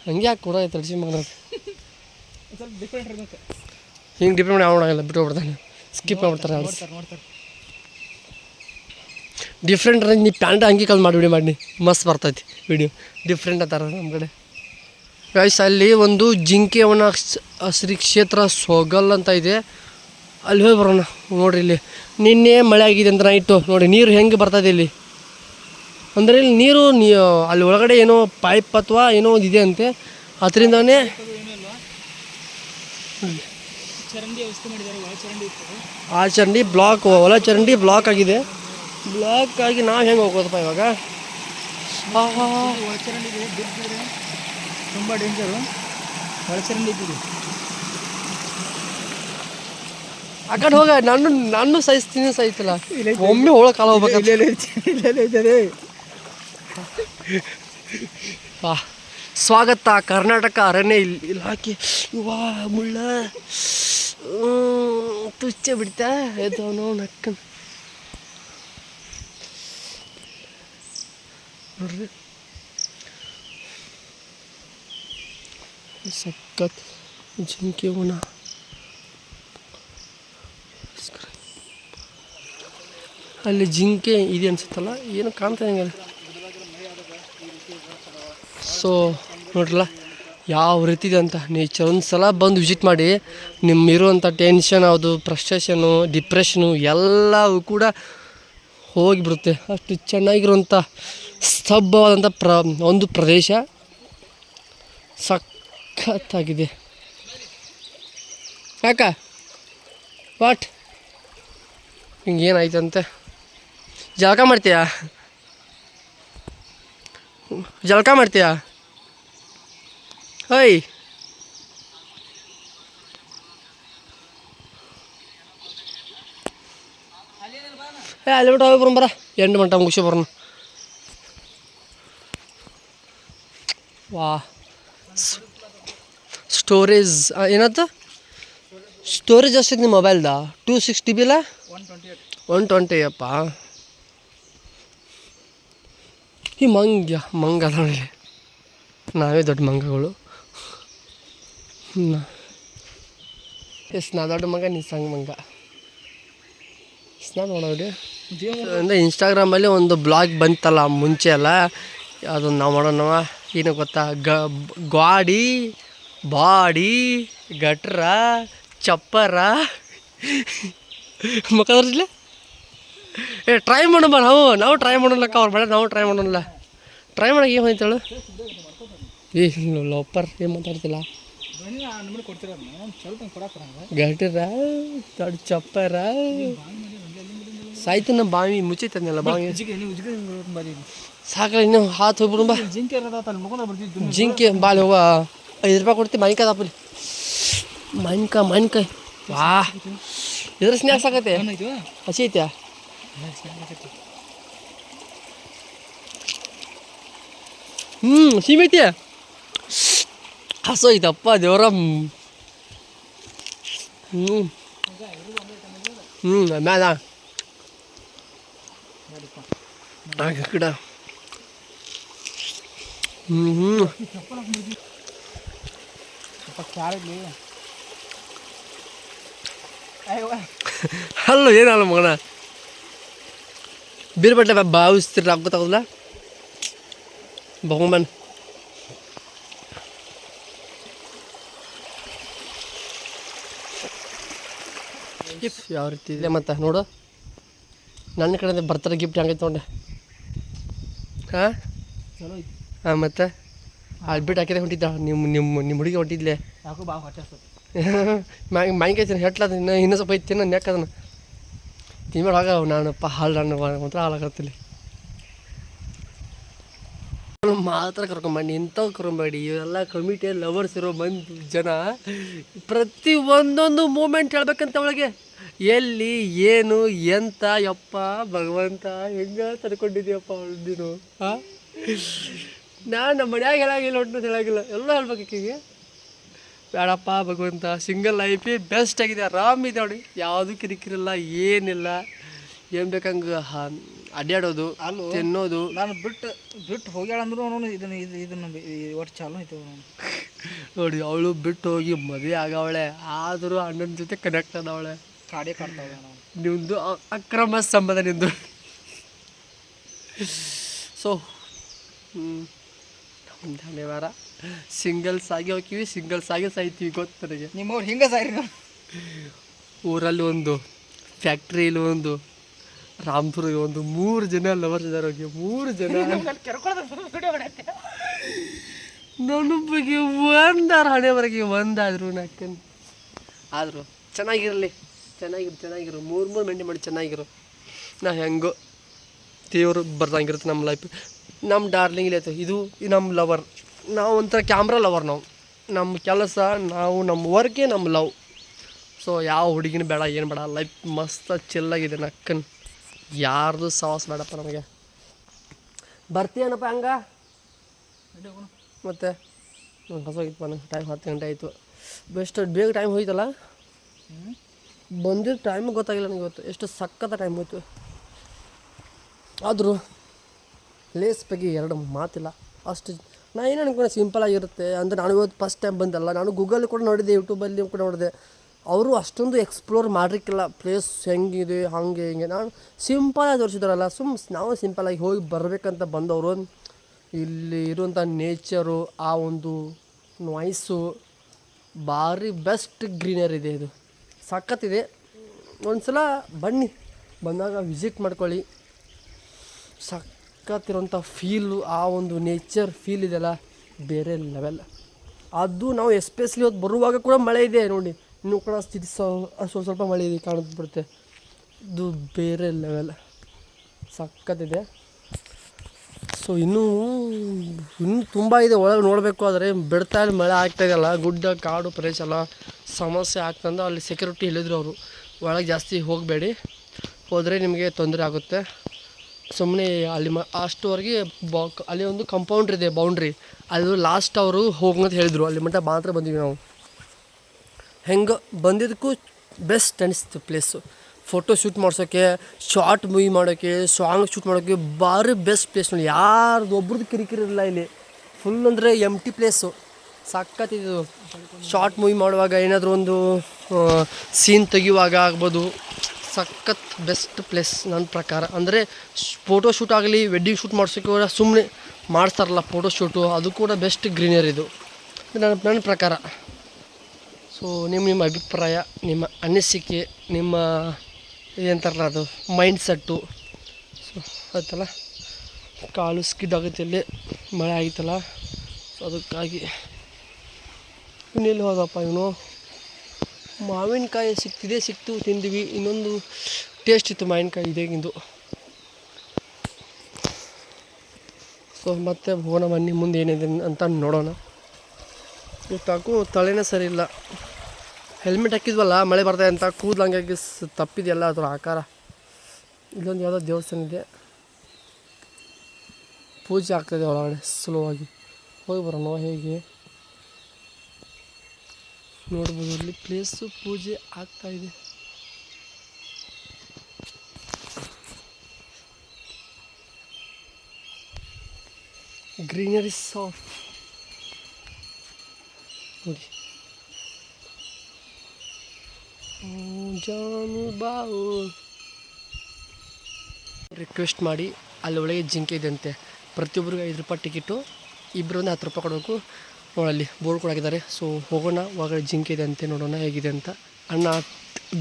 ಹಂಗೆ ಯಾಕೆ ಕೂಡ ತಡಿಸಿ ಮಾಡೋದು. ಹಿಂಗೆ ಡಿಪೆಂಡ್ ಯಾವ ನೋಡೋಂಗಿಲ್ಲ, ಬಿಟ್ಟು ಹೋಗ್ಬಿಡ್ತಾನೆ, ಸ್ಕಿಪ್ ಮಾಡ್ಬಿಡ್ತಾರೆ. ಡಿಫ್ರೆಂಟ್ ನೀ ಪ್ಯಾಂಟ್ ಹಂಗೆ ಕಲ್ ಮಾಡಿ ವಿಡಿಯೋ ಮಾಡಿ, ಮಸ್ತ್ ಬರ್ತೈತಿ ವಿಡಿಯೋ. ಡಿಫ್ರೆಂಟ್ ಅಂತಾರೆ ನಮ್ಮ ಕಡೆ ಗೈಸ್. ಅಲ್ಲಿ ಒಂದು ಜಿಂಕೆಯವನ ಶ್ರೀ ಕ್ಷೇತ್ರ ಸೊಗಲ್ ಅಂತ ಇದೆ, ಅಲ್ಲಿ ಹೋಗಿ ಬರೋಣ. ನೋಡಿರಿ ಇಲ್ಲಿ ನಿನ್ನೆ ಮಳೆ ಆಗಿದೆ ಅಂತ ನೈಟು ನೋಡಿ, ನೀರು ಹೆಂಗೆ ಬರ್ತದೆ ಇಲ್ಲಿ ಅಂದರೆ ಇಲ್ಲಿ ನೀರು ಅಲ್ಲಿ ಒಳಗಡೆ ಏನೋ ಪೈಪ್ ಅಥವಾ ಏನೋ ಒಂದು ಇದೆ ಅಂತೆ, ಅದರಿಂದನೇ ಆ ಚರಂಡಿ ಬ್ಲಾಕ್, ಹೊಲ ಚರಂಡಿ ಬ್ಲಾಕ್ ಆಗಿದೆ. ಬ್ಲಾಕ್ ಆಗಿ ನಾವು ಹೆಂಗೆ ಹೋಗೋದಪ್ಪ ಇವಾಗ? ತುಂಬ ಡೇಂಜರು ಒಳಚರಂಡಿ ಇದ್ದೀವಿ. ಆ ಕಡೆ ಹೋಗ, ನಾನು ಸಹಿಸ್ತೀನಿ, ಸಹಿತಿಲ್ಲ ಒಮ್ಮೆ ಹೋಗೋ ಕಾಲ ಹೋಗ್ಬೇಕು. ಸ್ವಾಗತ ಕರ್ನಾಟಕ ಅರಣ್ಯ ಇಲಾಖೆ. ವಾ ಮುಳ್ಳ ತುಚ್ಚ ಬಿಡ್ತಾ ಎದ್ದವನು ನಕ್ಕ ನೋಡ್ರಿ. ಸಖತ್ ಜಿಂಕೆ ಉಣ. ಅಲ್ಲಿ ಜಿಂಕೆ ಇದೆ ಅನ್ಸುತ್ತಲ್ಲ, ಏನು ಕಾಣ್ತಾ ಹೆಂಗೆ. ಸೊ ನೋಡ್ರಲ್ಲ ಯಾವ ರೀತಿ ಇದೆ ಅಂತ ನೇಚರ್. ಒಂದು ಸಲ ಬಂದು ವಿಸಿಟ್ ಮಾಡಿ, ನಿಮ್ಮಿರುವಂಥ ಟೆನ್ಷನ್, ಅದು ಫ್ರಸ್ಟ್ರೇಷನು, ಡಿಪ್ರೆಷನು ಎಲ್ಲವೂ ಕೂಡ ಹೋಗಿಬಿಡುತ್ತೆ. ಅಷ್ಟು ಚೆನ್ನಾಗಿರುವಂಥ ಸ್ತಬ್ಧವಾದಂಥ ಒಂದು ಪ್ರದೇಶ. ಸಖತ್ತಾಗಿದೆ. ಯಾಕ ವಾಟ್ ಹಿಂಗೇನಾಯ್ತಂತೆ? ಜಳಕ ಮಾಡ್ತೀಯಾ? ಜಳಕ ಮಾಡ್ತೀಯಾ? ಓಯ್ ಅಲ್ಲಿ ಬಿಟ್ಟು ಹೋಗಿ ಬರೋಣ, 8 ಗಂಟೆ ಮುಗಿಸಿ ಬರೋಣ. ವಾ ಸ್ಟೋರೇಜ್ ಏನಾಯ್ತು? ಸ್ಟೋರೇಜ್ ಅಷ್ಟೈತೆ ನಿಮ್ಮ ಮೊಬೈಲ್ದ? 260 GB ಇಲ್ಲ 120 ಅಪ್ಪ. ಈ ಮಂಗ ಅದ ನೋಡಿ, ನಾವೇ ದೊಡ್ಡ ಮಂಗಗಳು. ನಾ ದೊಡ್ಡ ಮಂಗ, ನೀ ಸಣ್ಣ ಮಂಗ. ಸ್ನಾನ ಮಾಡೋಡಿ ಅಂದರೆ ಇನ್ಸ್ಟಾಗ್ರಾಮಲ್ಲಿ ಒಂದು ಬ್ಲಾಗ್ ಬಂತಲ್ಲ ಮುಂಚೆ ಎಲ್ಲ, ಅದನ್ನು ನಾವು ಮಾಡೋಣವ. ಏನು ಗೊತ್ತಾ? ಗಾಡಿ ಬಾಡಿ ಗಟ್ರ ಚಪ್ಪರ ಮಕ್ಕಳಿಲ್ಲ. ಟ್ರೈ ಮಾಡೋಣ ನಾವು ಟ್ರೈ ಮಾಡೋಣಕ್ಕ, ಅವ್ರು ಬೇಡ ನಾವು ಟ್ರೈ ಮಾಡೋಣ. ಟ್ರೈ ಮಾಡೋಕೆ ಏನು ಹೋಯ್ತೇಳು? ಲೋಪರ್ ಏನು ಮಾತಾಡ್ತಿಲ್ಲ. ಗಟ್ರ ದೊಡ್ಡ ಚಪ್ಪರ ಸಾಯ್ತು. ನಮ್ಮ ಬಾವಿ ಮುಚ್ಚೈತಲ್ಲ, ಬಾವಿ ಸಾಕಲ್ಲ. ಇನ್ನು ಹಾತ್ ಹೋಗ್ಬಿಡು ಬಾ. ಜಿಂಕೆ ಬಾಲ್ ಹೋಗ. 5 ರೂಪಾಯಿ ಕೊಡ್ತೀವಿ. ಮಾವಿನಕಾಯಿ ತಾಪಲಿ, ಮಾವಿನಕಾಯಿ. ವಾ ಇದ್ರ ಸ್ನ್ಯಾಕ್ಸ್ ಆಗತ್ತೆ. ಹಸಿ ಐತ್ಯಾ? ಸೀಮೆ ಐತಿ. ಹಸು ಐತಪ್ಪ ದೇವ್ರ. ಮ್ಯಾಲ ಗಿಡ. ಕ್ಯಾರಲ್ಲಿ ಅಲ್ಲ ಏನಲ್ಲ ಮಗನ ಬೀರ್ಬಟ್ಲೆ ಭಾವಿಸ್ತಿರ ಗೊತ್ತಾಗೋದಿಲ್ಲ ಬಹುಮನ್ ಯಾವ ರೀತಿ ಇದೆ ಮತ್ತೆ ನೋಡು ನನ್ನ ಕಡೆಯಿಂದ ಬರ್ತಾರೆ ಗಿಫ್ಟ್ ಹಂಗೈತೆ ತೊಗೊಂಡೆ ಹಾಂ ಚಲೋ ಐತಿ. ಹಾಂ ಮತ್ತೆ ಅಲ್ಲಿ ಬಿಟ್ಟು ಹಾಕಿದೆ ಹೊಂಟಿದ್ದ ನಿಮ್ಮ ಹುಡುಗಿ ಹೊಂಟಿದ್ಲೆ ಯಾಕೋ ಭಾಳ ಹೊಟ್ಟೆ ಹಸ್ತೈತಿ. ಮಾಯಿನ್ಕಾಯಿ ತಿನ್ನ ಹೆಟ್ಲದ ಇನ್ನೂ ಸ್ವಲ್ಪ ಐತಿ ತಿನ್ನ ನೆಕ್ ಅದನ್ನು ತಿನ್ಬೇಡ ಆಗ ನಾನಪ್ಪ ಹಾಲು ನಾನು ಮಾತ್ರ ಹಾಲಾಗತ್ತಿಲ್ಲ ಮಾತ್ರ ಕರ್ಕೊಂಬಂಡಿ ಇಂಥವು ಕರ್ಕೊಂಬೇಡಿ ಇವೆಲ್ಲ ಕಮಿಟಿಯ ಲವರ್ಸ್ ಇರೋ ಮಂದಿ ಜನ ಪ್ರತಿ ಒಂದೊಂದು ಮೂಮೆಂಟ್ ಹೇಳ್ಬೇಕಂತ ಅವಳಿಗೆ ಎಲ್ಲಿ ಏನು ಎಂತ ಯಪ್ಪ ಭಗವಂತ ಹೆಂಗೆ ತಡ್ಕೊಂಡಿದ್ದೀಯಪ್ಪ ನೀನು ಹಾಂ ನಾನು ನಮ್ಮ ಮನ್ಯಾಗ ಹೇಳಾಗಿಲ್ಲ ಒಟ್ಟು ಹೇಳಾಗಿಲ್ಲ ಎಲ್ಲ ಹೇಳ್ಬೇಕು ಆಕೆಗೆ ಬೇಡಪ್ಪ ಭಗವಂತ ಸಿಂಗಲ್ ಲೈಫೇ ಬೆಸ್ಟ್ ಆಗಿದೆ ಆರಾಮಿದೆ ನೋಡಿ ಯಾವುದೂ ಕಿರಿಕಿರಿಲ್ಲ ಏನಿಲ್ಲ ಏನು ಬೇಕಂಗೆ ಅಡ್ಡಾಡೋದು ತಿನ್ನೋದು ನಾನು ಬಿಟ್ಟು ಹೋಗ್ಯಾಳಂದ್ರು ಇದನ್ನು ಒಟ್ಟು ಚಾಲು ಐತೆ ನೋಡಿ ಅವಳು ಬಿಟ್ಟು ಹೋಗಿ ಮದುವೆ ಆಗವಳೆ ಆದರೂ ಅಣ್ಣನ ಜೊತೆ ಕನೆಕ್ಟ್ ಆದವಳೆ ಕಾಡೇ ಕಾಡ್ತಾವೆ ನಾವು ನಿಮ್ಮದು ಅಕ್ರಮ ಸಂಬಂಧ ನಿಂದು ಸೊ ಧನ್ಯವಾದ ಸಿಂಗಲ್ಸ್ ಆಗಿ ಹೋಗ್ತೀವಿ ಸಿಂಗಲ್ಸ್ ಆಗಿ ಸಾಯ್ತೀವಿ ಗೊತ್ತು ನನಗೆ ನಿಮ್ಮವ್ರು ಹಿಂಗೆ ಸಾರಿ ಊರಲ್ಲಿ ಒಂದು ಫ್ಯಾಕ್ಟ್ರಿಯಲ್ಲಿ ಒಂದು ರಾಮಪುರ ಒಂದು 3 ಜನ ಲವರ್ಸ್ ಇದ್ದಾರೆ ಹೋಗಿ 3 ಜನ ನನ್ನ ಬಗ್ಗೆ ಒಂದಾರ ಹಣೆವರೆಗೆ ಒಂದಾದ್ರು ನಾಲ್ಕನ್ ಆದರೂ ಚೆನ್ನಾಗಿರಲಿ ಚೆನ್ನಾಗಿರು 3 ಮೆಂಟೆ ಮಾಡಿ ಚೆನ್ನಾಗಿರು ನಾ ಹೆಂಗೋ ದೇವರು ಬರ್ದಂಗಿರುತ್ತೆ ನಮ್ಮ ಲೈಫ್ ನಮ್ಮ ಡಾರ್ಲಿಂಗ್ ಇಲ್ಲೈತೆ ಇದು ನಮ್ಮ ಲವರ್ ನಾವು ಒಂಥರ ಕ್ಯಾಮ್ರಾ ಲವರ್ ನಾವು ನಮ್ಮ ಕೆಲಸ ನಾವು ನಮ್ಮ ವರ್ಕೇ ನಮ್ಮ ಲವ್ ಸೊ ಯಾವ ಹುಡುಗಿನ ಬೇಡ ಏನು ಬೇಡ ಲೈಫ್ ಮಸ್ತ್ ಚಿಲ್ಲಾಗಿದೆ ನಕ್ಕನ್ ಯಾರ್ದು ಸಾಹಸ ಬೇಡಪ್ಪ ನಮಗೆ ಬರ್ತೀಯನಪ್ಪ ಹಂಗ ಮತ್ತೆ ಹೊಸೋಗಿತ್ತು ನನಗೆ ಟೈಮ್ 10 ಗಂಟೆ ಆಯಿತು ಬೆಸ್ಟ್ ಬೇಗ ಟೈಮ್ ಹೋಯ್ತಲ್ಲ ಬಂದಿದ್ದು ಟೈಮ್ ಗೊತ್ತಾಗಿಲ್ಲ ನನಗೆ ಇವತ್ತು ಎಷ್ಟು ಸಖತ್ತ ಟೈಮ್ ಹೋಯ್ತು ಆದರೂ ಪ್ಲೇಸ್ ಬಗ್ಗೆ 2 ಮಾತಿಲ್ಲ ಅಷ್ಟು ನಾನು ಏನು ಅನ್ಕೊಂಡೆ ಸಿಂಪಲಾಗಿರುತ್ತೆ ಅಂದರೆ ನಾನು ಇವತ್ತು ಫಸ್ಟ್ ಟೈಮ್ ಬಂದಲ್ಲ ನಾನು ಗೂಗಲ್ ಕೂಡ ನೋಡಿದೆ ಯೂಟ್ಯೂಬಲ್ಲಿ ಕೂಡ ನೋಡಿದೆ ಅವರು ಅಷ್ಟೊಂದು ಎಕ್ಸ್ಪ್ಲೋರ್ ಮಾಡಿರ್ಕಿಲ್ಲ ಪ್ಲೇಸ್ ಹೆಂಗಿದೆ ಹಾಗೆ ಹಿಂಗೆ ನಾನು ಸಿಂಪಲಾಗಿ ತೋರಿಸಿದಾರಲ್ಲ ನಾವು ಸಿಂಪಲಾಗಿ ಹೋಗಿ ಬರಬೇಕಂತ ಬಂದವರು ಇಲ್ಲಿ ಇರುವಂಥ ನೇಚರು ಆ ಒಂದು ನಾಯ್ಸು ಭಾರಿ ಬೆಸ್ಟ್ ಗ್ರೀನರಿ ಇದೆ ಇದು ಸಖತ್ತಿದೆ ಒಂದು ಸಲ ಬನ್ನಿ ಬಂದಾಗ ವಿಸಿಟ್ ಮಾಡ್ಕೊಳ್ಳಿ ಸಖತ್ತಿರೋಂಥ ಫೀಲು ಆ ಒಂದು ನೇಚರ್ ಫೀಲ್ ಇದೆಯಲ್ಲ ಬೇರೆ ಲೆವೆಲ್ ಅದು ನಾವು ಎಸ್ಪೆಷಲಿ ಇವತ್ತು ಬರುವಾಗ ಕೂಡ ಮಳೆ ಇದೆ ನೋಡಿ ಇನ್ನೂ ಕೂಡ ಸ್ಥಿತಿ ಸ್ವಲ್ಪ ಮಳೆ ಇದೆ ಕಾಣಿಸ್ಬಿಡುತ್ತೆ ಇದು ಬೇರೆ ಲೆವೆಲ್ ಸಖತ್ತಿದೆ ಸೊ ಇನ್ನೂ ತುಂಬ ಇದೆ ಒಳಗೆ ನೋಡಬೇಕು ಆದರೆ ಬಿಡ್ತಾ ಇಲ್ಲಿ ಮಳೆ ಆಗ್ತಾಯಿದೆಯಲ್ಲ ಗುಡ್ಡ ಕಾಡು ಪ್ರದೇಶ ಎಲ್ಲ ಸಮಸ್ಯೆ ಆಗ್ತಂದು ಅಲ್ಲಿ ಸೆಕ್ಯೂರಿಟಿ ಹೇಳಿದ್ರು ಅವರು ಒಳಗೆ ಜಾಸ್ತಿ ಹೋಗಬೇಡಿ ಹೋದರೆ ನಿಮಗೆ ತೊಂದರೆ ಆಗುತ್ತೆ ಸುಮ್ಮನೆ ಅಲ್ಲಿ ಅಷ್ಟುವರೆಗೆ ಅಲ್ಲಿ ಒಂದು ಕಂಪೌಂಡ್ರ್ ಇದೆ ಬೌಂಡ್ರಿ ಅದು ಲಾಸ್ಟ್ ಅವರು ಹೋಗಂತ ಹೇಳಿದರು ಅಲ್ಲಿ ಮಟ್ಟ ಮಾತ್ರ ಬಂದಿವಿ ನಾವು ಹೆಂಗೆ ಬಂದಿದ್ದಕ್ಕೂ ಬೆಸ್ಟ್ ಅನಿಸ್ತು ಪ್ಲೇಸು ಫೋಟೋ ಶೂಟ್ ಮಾಡ್ಸೋಕ್ಕೆ ಶಾರ್ಟ್ ಮೂವಿ ಮಾಡೋಕ್ಕೆ ಸಾಂಗ್ ಶೂಟ್ ಮಾಡೋಕ್ಕೆ ಭಾರಿ ಬೆಸ್ಟ್ ಪ್ಲೇಸ್ ನೋಡಿ ಯಾರ್ದು ಒಬ್ರದ್ದು ಕಿರಿಕಿರಿ ಇಲ್ಲ ಇಲ್ಲಿ ಫುಲ್ ಅಂದರೆ ಎಂಟಿ ಪ್ಲೇಸು ಸಖತ್ತಿದ್ದು ಶಾರ್ಟ್ ಮೂವಿ ಮಾಡುವಾಗ ಏನಾದರೂ ಒಂದು ಸೀನ್ ತೆಗಿಯುವಾಗ ಆಗ್ಬೋದು ಸಖತ್ ಬೆಸ್ಟ್ ಪ್ಲೇಸ್ ನನ್ನ ಪ್ರಕಾರ ಅಂದರೆ ಫೋಟೋ ಶೂಟ್ ಆಗಲಿ ವೆಡ್ಡಿಂಗ್ ಶೂಟ್ ಮಾಡ್ಸೋಕ್ಕೆ ಕೂಡ ಸುಮ್ಮನೆ ಮಾಡ್ತಾರಲ್ಲ ಫೋಟೋ ಶೂಟು ಅದು ಕೂಡ ಬೆಸ್ಟ್ ಗ್ರೀನರಿ ಇದು ನನ್ನ ಪ್ರಕಾರ ಸೊ ನಿಮ್ಮ ಅಭಿಪ್ರಾಯ ನಿಮ್ಮ ಅನಿಸಿಕೆ ನಿಮ್ಮ ಏನಂತಾರಲ್ಲ ಅದು ಮೈಂಡ್ ಸೆಟ್ಟು ಸೊ ಆಯ್ತಲ್ಲ ಕಾಲು ಸ್ಕಿಡ್ ಆಗುತ್ತೆ ಇಲ್ಲಿ ಮಳೆ ಆಗಿತ್ತಲ್ಲ ಸೊ ಅದಕ್ಕಾಗಿ ಇನ್ನೆಲ್ಲಿ ಹೋದಪ್ಪ ಇವನು ಮಾವಿನಕಾಯಿ ಸಿಕ್ತು ತಿಂದ್ವಿ ಇನ್ನೊಂದು ಟೇಸ್ಟ್ ಇತ್ತು ಮಾವಿನಕಾಯಿ ಇದೇಗಿಂದು ಸೊ ಮತ್ತೆ ಹೋಗೋಣ ಬನ್ನಿ ಮುಂದೆ ಏನಿದೆ ಅಂತ ನೋಡೋಣ ಇವತ್ತಾಕು ತಲೆನೇ ಸರಿ ಇಲ್ಲ ಹೆಲ್ಮೆಟ್ ಹಾಕಿದ್ವಲ್ಲ ಮಳೆ ಬರ್ತಾಯಿದೆ ಅಂತ ಕೂದಲು ಹಂಗಾಗಿ ತಪ್ಪಿದೆಯಲ್ಲ ಅದರ ಆಕಾರ ಇಲ್ಲೊಂದು ಯಾವುದೋ ದೇವಸ್ಥಾನ ಇದೆ ಪೂಜೆ ಆಗ್ತಾಯಿದೆ ಒಳಗಡೆ ಸ್ಲೋವಾಗಿ ಹೋಗಿ ಬರೋಣ ಹೇಗೆ ನೋಡ್ಬೋದು ಅಲ್ಲಿ ಪ್ಲೇಸು ಪೂಜೆ ಆಗ್ತಾಯಿದೆ ಗ್ರೀನರಿ ಸಾಫ್ ನೋಡಿ ಜಾನು ಬಾವು ರಿಕ್ವೆಸ್ಟ್ ಮಾಡಿ ಅಲ್ಲಿ ಒಳಗೆ ಜಿಂಕೆ ಇದೆ ಅಂತೆ. ಪ್ರತಿಯೊಬ್ಬರಿಗೆ 5 ರೂಪಾಯಿ ಟಿಕೆಟು, ಇಬ್ಬರಿಂದ 10 ರೂಪಾಯಿ ಕೊಡಬೇಕು. ನೋಡಲ್ಲಿ ಬೋರ್ಡ್ ಕೂಡ ಹಾಕಿದ್ದಾರೆ. ಸೊ ಹೋಗೋಣ, ಒಳಗಡೆ ಜಿಂಕೆ ಇದೆ ಅಂತೆ, ನೋಡೋಣ ಹೇಗಿದೆ ಅಂತ. ಅಣ್ಣ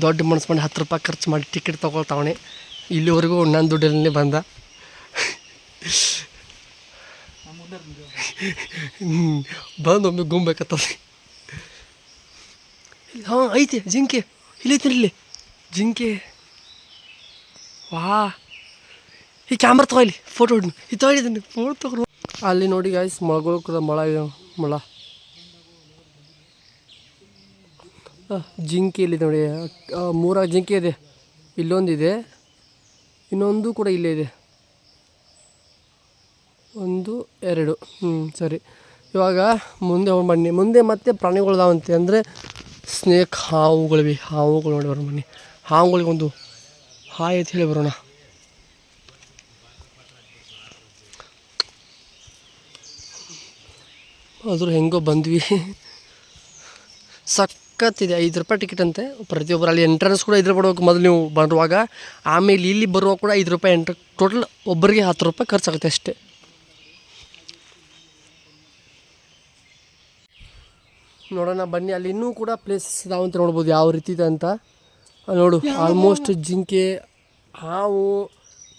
ದೊಡ್ಡ ಮನಸ್ಸು ಮಾಡಿ 10 ರೂಪಾಯಿ ಖರ್ಚು ಮಾಡಿ ಟಿಕೆಟ್ ತೊಗೊಳ್ತಾವಣೆ. ಇಲ್ಲಿವರೆಗೂ ನನ್ನ ದುಡ್ಡಲ್ಲಿ ಬಂದ. ಬಂದು ಒಮ್ಮೆ ಗುಂಬೇಕತ್ತದ. ಹಾಂ ಐತೆ ಜಿಂಕೆ, ಇಲ್ಲೈತೆ ಇಲ್ಲಿ ಜಿಂಕೆ. ವಾ, ಈ ಕ್ಯಾಮ್ರಾ ತಗೊಳ್ಳಿ, ಫೋಟೋ ಹೊಡಿ, ಇದು ತಗೊಳ್ಳಿದ್ದೀನಿ, ಫೋಟೋ ತಗೋ. ಅಲ್ಲಿ ನೋಡಿ ಗಾಯ್ಸ್, ಮೊಳಗಳು ಕೂಡ ಮೊಳ ಜಿಂಕೆ ಇಲ್ಲಿದೆ ನೋಡಿ. 3 ಜಿಂಕೆ ಇದೆ, ಇಲ್ಲೊಂದಿದೆ, ಇನ್ನೊಂದು ಕೂಡ ಇಲ್ಲೇ ಇದೆ. 1 2 ಸರಿ. ಇವಾಗ ಮುಂದೆ ಹೋಗಿ ಬನ್ನಿ. ಮುಂದೆ ಮತ್ತೆ ಪ್ರಾಣಿಗಳದಾವಂತೆ, ಅಂದರೆ ಸ್ನೇಕ್, ಹಾವುಗಳು ನೋಡಿ ಬರೋ ಬನ್ನಿ. ಹಾವುಗಳಿಗೆ ಒಂದು ಹಾಯ್ ಅಂತ ಹೇಳಿ ಬರೋಣ. ಅದ್ರ ಹೆಂಗೋ ಬಂದ್ವಿ. ಸಖತ್ತಿದೆ. 5 ರೂಪಾಯಿ ಟಿಕೆಟ್ ಅಂತೆ ಪ್ರತಿಯೊಬ್ಬರು. ಅಲ್ಲಿ ಎಂಟ್ರೆನ್ಸ್ ಕೂಡ 5 ರೂಪಾಯಿ ಕೊಡಬೇಕು ಮೊದಲು ನೀವು ಬರುವಾಗ. ಆಮೇಲೆ ಇಲ್ಲಿ ಬರುವಾಗ ಕೂಡ 5 ರೂಪಾಯಿ ಟೋಟಲ್ ಒಬ್ಬರಿಗೆ 10 ರೂಪಾಯಿ ಖರ್ಚಾಗುತ್ತೆ ಅಷ್ಟೇ. ನೋಡೋಣ ಬನ್ನಿ. ಅಲ್ಲಿ ಇನ್ನೂ ಕೂಡ ಪ್ಲೇಸಸ್ ಇದಾವಂತ ನೋಡ್ಬೋದು ಯಾವ ರೀತಿ ಇದೆ ಅಂತ. ನೋಡು, ಆಲ್ಮೋಸ್ಟ್ ಜಿಂಕೆ, ಹಾವು,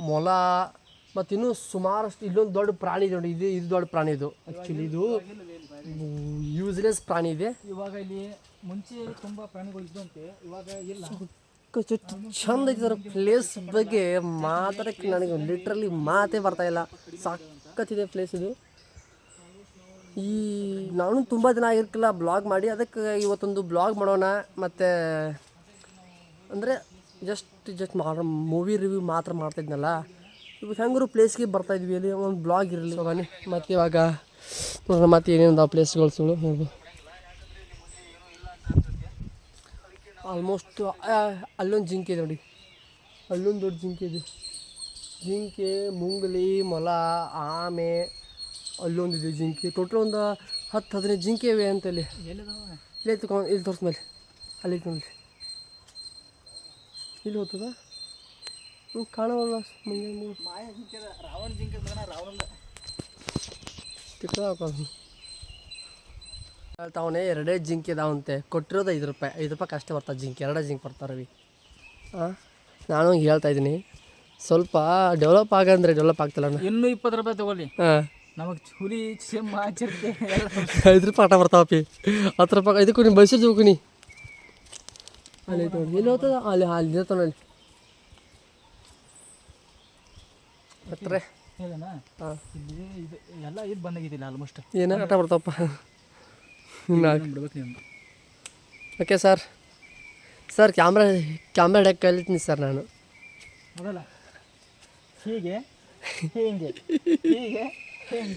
ಮೊಲ ಮತ್ತು ಇನ್ನೂ ಸುಮಾರಷ್ಟು. ಇಲ್ಲೊಂದು ದೊಡ್ಡ ಪ್ರಾಣಿ ಇದೆ ನೋಡಿ, ಇದು ದೊಡ್ಡ ಪ್ರಾಣಿ. ಇದು ಆ್ಯಕ್ಚುಲಿ ಇದು ಯೂಸ್ಲೆಸ್ ಪ್ರಾಣಿ ಇದೆ. ಇವಾಗ ಇಲ್ಲಿ ಮುಂಚೆ ತುಂಬ ಪ್ರಾಣಿಗಳು ಇದ್ದಂತೆ, ಇವಾಗ ಇಲ್ಲ. ಚಂದ ಐತೆ ಪ್ಲೇಸ್ ಬಗ್ಗೆ ಮಾತಾಡೋಕ್ಕೆ ನನಗೆ ಲಿಟ್ರಲಿ ಮಾತೇ ಬರ್ತಾಯಿಲ್ಲ. ಸಖತ್ತಿದೆ ಪ್ಲೇಸ್ ಇದು. ನಾನು ತುಂಬ ದಿನ ಆಗಿರ್ಕಿಲ್ಲ ಬ್ಲಾಗ್ ಮಾಡಿ, ಅದಕ್ಕೆ ಇವತ್ತೊಂದು ಬ್ಲಾಗ್ ಮಾಡೋಣ. ಮತ್ತು ಅಂದರೆ ಜಸ್ಟ್ ಮೂವಿ ರಿವ್ಯೂ ಮಾತ್ರ ಮಾಡ್ತಾಯಿದ್ನಲ್ಲ, ಇವಾಗ ಹೆಂಗರು ಪ್ಲೇಸ್ಗೆ ಬರ್ತಾಯಿದ್ವಿ, ಅಲ್ಲಿ ಒಂದು ಬ್ಲಾಗ್ ಇರಲಿ. ಬನ್ನಿ ಮತ್ತು ಇವಾಗ ನೋಡೋಣ ಮತ್ತೆ ಏನೇನು ಪ್ಲೇಸ್ಗಳು ಸುಳ್ಳು ನೋಡ್ಬೋದು. ಆಲ್ಮೋಸ್ಟ್ ಅಲ್ಲೊಂದು ಜಿಂಕೆ ಇದೆ ನೋಡಿ, ಅಲ್ಲೊಂದು ದೊಡ್ಡ ಜಿಂಕೆ ಇದೆ. ಜಿಂಕೆ, ಮುಂಗಲಿ, ಮೊಲ, ಆಮೆ, ಅಲ್ಲೊಂದಿದೆ ಜಿಂಕೆ. ಟೋಟಲ್ ಒಂದು 10-15 ಜಿಂಕೆ ಇವೆ ಅಂತ. ಇಲ್ಲಿ ಇಲ್ಲಿ ತೋರಿಸ್ಮೇಲೆ ಅಲ್ಲಿ ನೋಡಿ, ಇಲ್ಲಿ ಹೋಗ್ತದ ಕಾಣವಲ್ಲ. ಹೇಳ್ತಾವನೆ 2 ಜಿಂಕೆ ಇದಾವಂತೆ. ಕೊಟ್ಟಿರೋದು 5 ರೂಪಾಯಿ. 5 ರೂಪಾಯಿ ಅಷ್ಟೇ ಬರ್ತಾವೆ ಜಿಂಕೆ. 2 ಜಿಂಕೆ ಬರ್ತಾರೆ ರವಿ. ನಾನು ಹೇಳ್ತಾಯಿದ್ದೀನಿ, ಸ್ವಲ್ಪ ಡೆವಲಪ್ ಆಗಂದ್ರೆ ಡೆವಲಪ್ ಆಗ್ತಿಲ್ಲ. ಇನ್ನೂ 20 ರೂಪಾಯಿ ತೊಗೊಳ್ಳಿ. ನಮಗೆ ಹುಲಿ, ಸಿಂಹ, ಚಿರತೆ 5 ರೂಪಾಯಿ ಆಟ ಬರ್ತಾವಪ್ಪಿ. 10 ರೂಪಾಯಿ ಇದಕ್ಕೂ ನೀವು ಬಯಸಿದ್ದು ಹೋಗ್ನಿ. ಅಲ್ಲಿ ನೋಡಿ, ಎಲ್ಲಿ ಹೋಗ್ತದ, ಅಲ್ಲಿ ಇರ್ತಾನೆ ಅಲ್ಲಿ ಹತ್ರ. ಹಾಂ, ಇಲ್ಲಿ ಇದು ಎಲ್ಲ ಇದು ಬಂದಾಗಿದ್ದಿಲ್ಲ ಆಲ್ಮೋಸ್ಟ್. ಏನೋ ಆಟ ಬರ್ತಾವಪ್ಪ. ಬಿಡ್ಬೇಕು ನೀವು. ಓಕೆ ಸರ್ ಕ್ಯಾಮ್ರಾ ಹಿಡಕ್ಕೆ ಕಲಿತೀನಿ ಸರ್ ನಾನು. ಅದಲ್ಲ, ಹೀಗೆ ಹೀಗೆ ಹೀಗೆ ಹೀಗೆ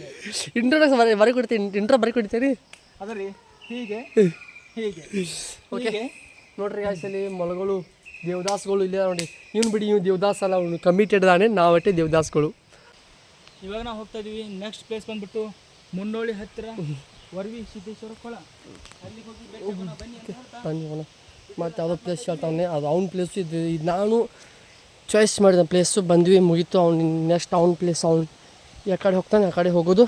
ಇಂಟ್ರೊಡಕ್ಷನ್ ಬರೀ ಕೊಡ್ತೀನಿ, ಇಂಟ್ರೋ ಬರೀ ಕೊಡ್ತೀನಿ. ಅದರಿ ಹೀಗೆ ಹೀಗೆ. ಓಕೆ ನೋಡ್ರಿ ಆಯ್ತಲ್ಲಿ ಮೊಲಗಳು, ದೇವದಾಸ್ಗಳು ಇಲ್ಲೇ ನೋಡಿ. ಇವನು ಬಿಡಿ, ಇವ್ನು ದೇವದಾಸ್ ಅಲ್ಲ, ಅವನು ಕಮಿಟೆಡ್ ದಾನೆ, ನಾವಟ್ಟೆ ದೇವದಾಸ್ಗಳು. ಇವಾಗ ನಾವು ಹೋಗ್ತಾ ಇದೀವಿ. ನೆಕ್ಸ್ಟ್ ಪ್ಲೇಸ್ ಬಂದ್ಬಿಟ್ಟು ಮುನ್ನೋಳಿ ಹತ್ತಿರ ವರವಿ ಸಿದ್ದೇಶ್ವರ ಕೊಳ. ಅಲ್ಲಿಗೆ ಹೋಗಿ ಬನ್ನಿ. ಮತ್ತು ಯಾವುದೋ ಪ್ಲೇಸ್ ಹೇಳ್ತಾವನೆ, ಅದು ಅವ್ನ ಪ್ಲೇಸು. ಇದು ನಾನು ಚಾಯ್ಸ್ ಮಾಡಿದ ಪ್ಲೇಸು. ಬಂದ್ವಿ, ಮುಗೀತು. ಅವ್ನು ನೆಕ್ಸ್ಟ್ ಅವ್ನ ಪ್ಲೇಸ್, ಅವ್ನು ಯಾಕಡೆ ಹೋಗ್ತಾನೆ ಆ ಕಡೆ ಹೋಗೋದು.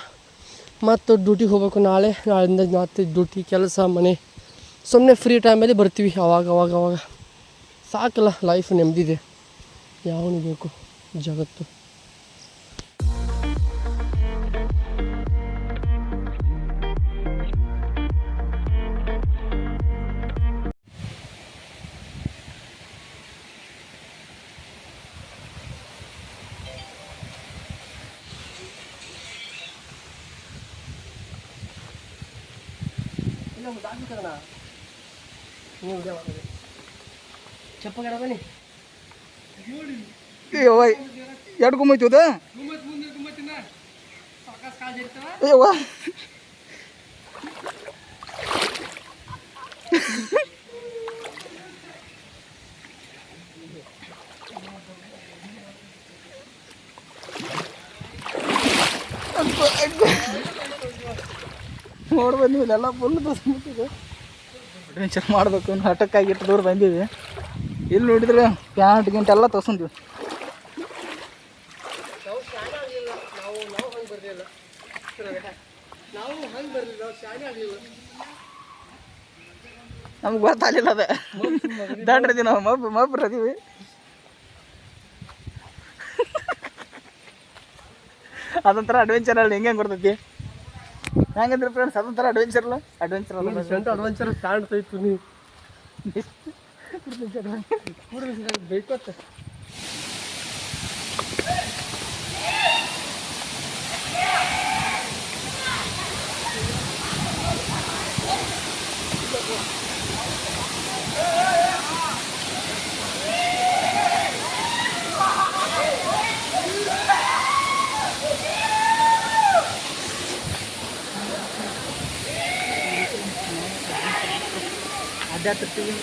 ಮತ್ತು ಡ್ಯೂಟಿಗೆ ಹೋಗ್ಬೇಕು ನಾಳೆಯಿಂದ ಮತ್ತೆ ಡ್ಯೂಟಿ, ಕೆಲಸ, ಮನೆ. ಸುಮ್ಮನೆ ಫ್ರೀ ಟೈಮಲ್ಲಿ ಬರ್ತೀವಿ ಅವಾಗ. ಸಾಕಲ್ಲ, ಲೈಫ್ ನೆಮ್ಮದಿದೆ. ಯಾವನು ಬೇಕು ಜಗತ್ತು. ಚಪ್ಪಗಡ ಬನ್ನಿ. ಎರಡು ಗುಮ್ಮೈತದ ನೋಡಿ ಬಂದ್ವಿ. ಎಲ್ಲ ಫುಲ್ ಬಸ್ಬಿಟ್ಟಿದೆ. ಅಡ್ವೆಂಚರ್ ಮಾಡಬೇಕು ನಾಟಕ್ಕಾಗಿ ಇಟ್ಟು ದೂರ ಬಂದೀವಿ. ಇಲ್ಲಿ ನೋಡಿದ್ರೆ ಪ್ಯಾಂಟ್ ಗಿಂಟ್ ಎಲ್ಲ ತೋರ್ಸಂತೀವಿ. ನಮ್ಗೆ ಗೊತ್ತಾಗಲಿಲ್ಲ ಅದ ದಾಂಡ್ರದೀವಿ ನಾವು ಮಬ್ಬರದೀವಿ. ಅದೊಂಥರ ಅಡ್ವೆಂಚರ್ ಅಲ್ಲಿ ಹೆಂಗೆ ಬರ್ತೈತಿ ಹೆಂಗಂದ್ರೆ ಫ್ರೆಂಡ್ಸ್, ಅದೊಂಥರ ಅಡ್ವೆಂಚರ್ ಅಡ್ವೆಂಚರ್ ಕಾಣ್ತೈತು ನೀವು ಬೇಕತ್ತ. ಅಡ್ಡಾಡ್ತಿರ್ತೀವಿ.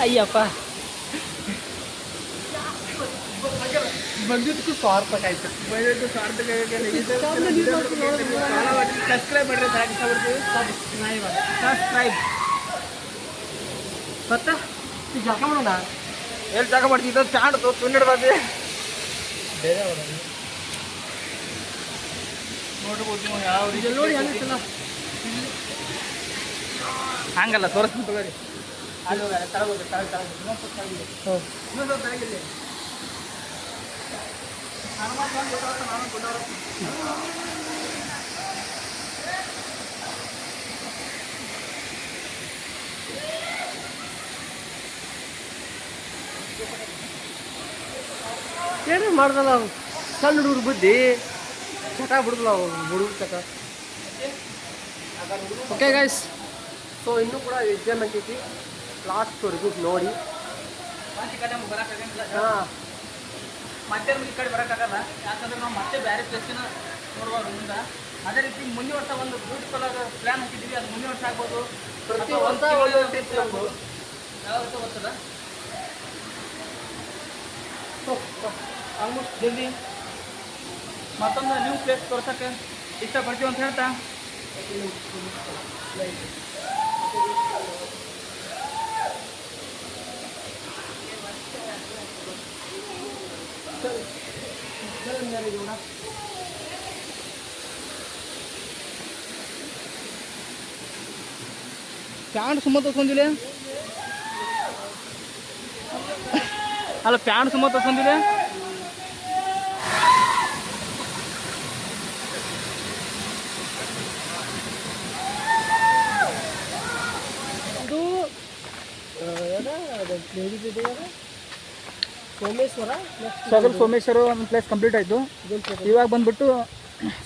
ಅಯ್ಯಪ್ಪ ಬಂದಿದ್ದಕ್ಕೂ ಸಾರ್ಥಕ ಆಯ್ತು. ಸಬ್ಸ್ಕ್ರೈಬ್ ಮಾಡ್ರಿ, ಸಬ್ಸ್ಕ್ರೈಬ್. ಮತ್ತೆ ಈಗ ಜಾಗ ಮಾಡೋಣ. ಎಲ್ಲಿ ಜಾಗ ಮಾಡ್ತಿದ್ದ ಚಾಂಡ್ದು ತುಂಡಿಡ್ಬಾರ್ದು ಬೇರೆ ನೋಡ್ಬೋದು ಯಾವ ರೀತಿ ನೋಡಿ ಹೆಂಗಿತ್ತಲ್ಲ. ಹಂಗಲ್ಲ ತೋರಿಸ್ತೀನಿ ತಗೋರಿ. ಅಲ್ಲಿ ತಳಗೋದು ಇನ್ನೊಂದು ತಳಗಿದೆ. ಏನು ಮಾಡ್ದಲ್ಲ ಸಣ್ಣ ಹುಡುಗರು ಬುದ್ಧಿ ಚಟ ಬಿಡುದಿಲ್ಲ ಹುಡುಗರು ಚಟ. ಓಕೆ ಗೈಸ್, ಸೊ ಇನ್ನೂ ಕೂಡ ಎಕ್ಸಾಮ್ ಅಂತೈತಿ, ಲಾಸ್ಟ್ವರೆಗೂ ನೋಡಿ. ಹಾಂ, ಮತ್ತೆ ಈ ಕಡೆ ಬರೋಕ್ಕಾಗಲ್ಲ, ಯಾಕಂದ್ರೆ ನಾವು ಮತ್ತೆ ಬೇರೆ ಪ್ಲೇಸಿನ ನೋಡ್ಬೋದು ಮುಂದೆ. ಅದೇ ರೀತಿ ಮುಂದಿನ ವರ್ಷ ಒಂದು ಬ್ಯೂಟಿಫುಲ್ ಆದ ಪ್ಲ್ಯಾನ್ ಹಾಕಿದ್ದೀವಿ. ಅದು ಮುಂದಿನ ವರ್ಷ ಆಗ್ಬೋದು, ಪ್ರತಿ ವರ್ಷ ಒಂದು ಟ್ರಿಪ್ ಆಗ್ಬೋದು. ಯಾವ ವರ್ಷ ಬರ್ತದ ಆಲ್ಮೋಸ್ಟ್ ಜಲ್ದಿ ಮತ್ತೊಂದು ನ್ಯೂ ಪ್ಲೇಸ್ ತೋರ್ಸೋಕ್ಕೆ ಇಷ್ಟಪಡ್ತೀವಿ ಅಂತ ಹೇಳ್ತಾ ಪ್ಯಾಂಟ್ ಸುಮ್ಮ ತೋರ್ಸೊಂದಿಲ್ಲ ಅಲ್ಲ, ಪ್ಯಾಂಟ್ ಸುಮ್ಮ ತೋರ್ಸೊಂದಿಲ್ಲ. ಸೋಮೇಶ್ವರ ಸೋಮೇಶ್ವರ ಒಂದು ಪ್ಲೇಸ್ ಕಂಪ್ಲೀಟ್ ಆಯಿತು. ಇವಾಗ ಬಂದ್ಬಿಟ್ಟು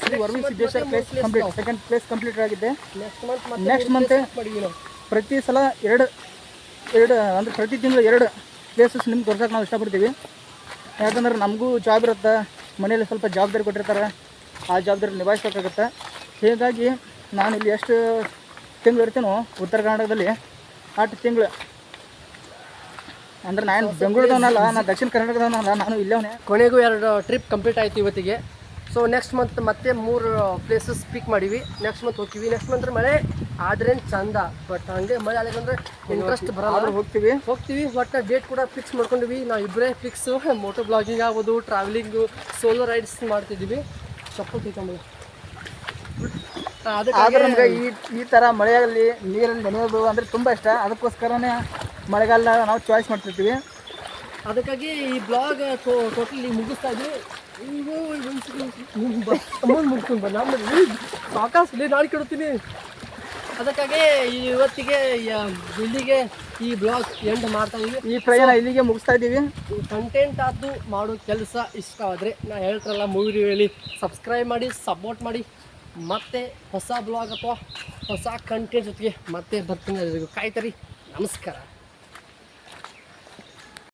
Shri Varavi Siddeshwara place complete, second place complete ಆಗಿದೆ. ನೆಕ್ಸ್ಟ್ ಮಂತ್ ಪ್ರತಿ ಸಲ ಎರಡು ಅಂದರೆ ಪ್ರತಿ ತಿಂಗಳು 2 ಪ್ಲೇಸಸ್ ನಿಮ್ಗೆ ತೋರ್ಸೋಕೆ ನಾವು ಇಷ್ಟಪಡ್ತೀವಿ. ಯಾಕಂದ್ರೆ ನಮಗೂ ಜಾಬ್ ಇರುತ್ತೆ, ಮನೇಲಿ ಸ್ವಲ್ಪ ಜವಾಬ್ದಾರಿ ಕೊಟ್ಟಿರ್ತಾರೆ, ಆ ಜವಾಬ್ದಾರಿ ನಿಭಾಯಿಸ್ಬೇಕಾಗುತ್ತೆ. ಹೀಗಾಗಿ ನಾನು ಇಲ್ಲಿ ಎಷ್ಟು ತಿಂಗಳು ಇರ್ತೀನೋ ಉತ್ತರ ಕರ್ನಾಟಕದಲ್ಲಿ 8 ತಿಂಗಳು. ಅಂದ್ರೆ ನಾನು ಬೆಂಗಳೂರದವನಲ್ಲ, ನಾನು ದಕ್ಷಿಣ ಕರ್ನಾಟಕದವನಲ್ಲ, ನಾನು ಇಲ್ಲವನೇ. ಕೊನೆಗೂ 2 ಟ್ರಿಪ್ ಕಂಪ್ಲೀಟ್ ಆಯಿತು ಇವತ್ತಿಗೆ. ಸೊ ನೆಕ್ಸ್ಟ್ ಮಂತ್ ಮತ್ತೆ 3 ಪ್ಲೇಸಸ್ ಪಿಕ್ ಮಾಡೀವಿ. ನೆಕ್ಸ್ಟ್ ಮಂತ್ ಹೋಗ್ತೀವಿ. ನೆಕ್ಸ್ಟ್ ಮಂತ್ ಮಳೆ ಆದ್ರೇನು ಚಂದ, ಬಟ್ ಹಂಗೆ ಮಳೆ ಆಗಂದ್ರೆ ಇಂಟ್ರೆಸ್ಟ್ ಬರಲ್ಲ. ಹೋಗ್ತೀವಿ ಬಟ್ ಡೇಟ್ ಕೂಡ ಫಿಕ್ಸ್ ಮಾಡ್ಕೊಂಡಿವಿ. ನಾವು ಇಬ್ಬರೇ ಫಿಕ್ಸು. ಮೋಟೋ ಬ್ಲಾಗಿಂಗ್ ಆಗ್ಬೋದು, ಟ್ರಾವೆಲಿಂಗು, ಸೋಲೋ ರೈಡ್ಸ್ ಮಾಡ್ತಿದ್ದೀವಿ. ಸಪೋರ್ಟ್ ಐತಂಬ. ಆದರೆ ನಮ್ಗೆ ಈ ಥರ ಮಳೆಯಲ್ಲಿ ನೀರಲ್ಲಿ ನೆನೆಯೋದು ಅಂದರೆ ತುಂಬ ಇಷ್ಟ. ಅದಕ್ಕೋಸ್ಕರನೇ ಮಳೆಗಾಲದಾಗ ನಾವು ಚಾಯ್ಸ್ ಮಾಡ್ತಿರ್ತೀವಿ. ಅದಕ್ಕಾಗಿ ಈ ಬ್ಲಾಗ್ ಟೋಟಲಿ ಮುಗಿಸ್ತಾ ಇದ್ವಿ. ಸಾಕಾಷ್ಟು ನಾಳೆ ಕೆಡ್ತೀನಿ. ಅದಕ್ಕಾಗಿ ಇವತ್ತಿಗೆ ಇಲ್ಲಿಗೆ ಈ ಬ್ಲಾಗ್ ಎಂಡ್ ಮಾಡ್ತಾ ಇದೀವಿ. ಈ ಪ್ರಯಾಣ ಇಲ್ಲಿಗೆ ಮುಗಿಸ್ತಾ ಇದ್ದೀವಿ. ಕಂಟೆಂಟ್ ಆದ್ದು ಮಾಡೋ ಕೆಲಸ ಇಷ್ಟವಾದರೆ ನಾ ಹೇಳ್ತಾರಲ್ಲ ಮೂವಿ ರಿವ್ಯೂಲಿ ಸಬ್ಸ್ಕ್ರೈಬ್ ಮಾಡಿ, ಸಪೋರ್ಟ್ ಮಾಡಿ. ಮತ್ತೆ ಹೊಸ ಬ್ಲಾಗ್ ಅಥವಾ ಹೊಸ ಕಂಟೆಂಟ್ ಜೊತೆಗೆ ಮತ್ತೆ ಬರ್ತೀನಿ. ಕಾಯ್ತರಿ. ನಮಸ್ಕಾರ.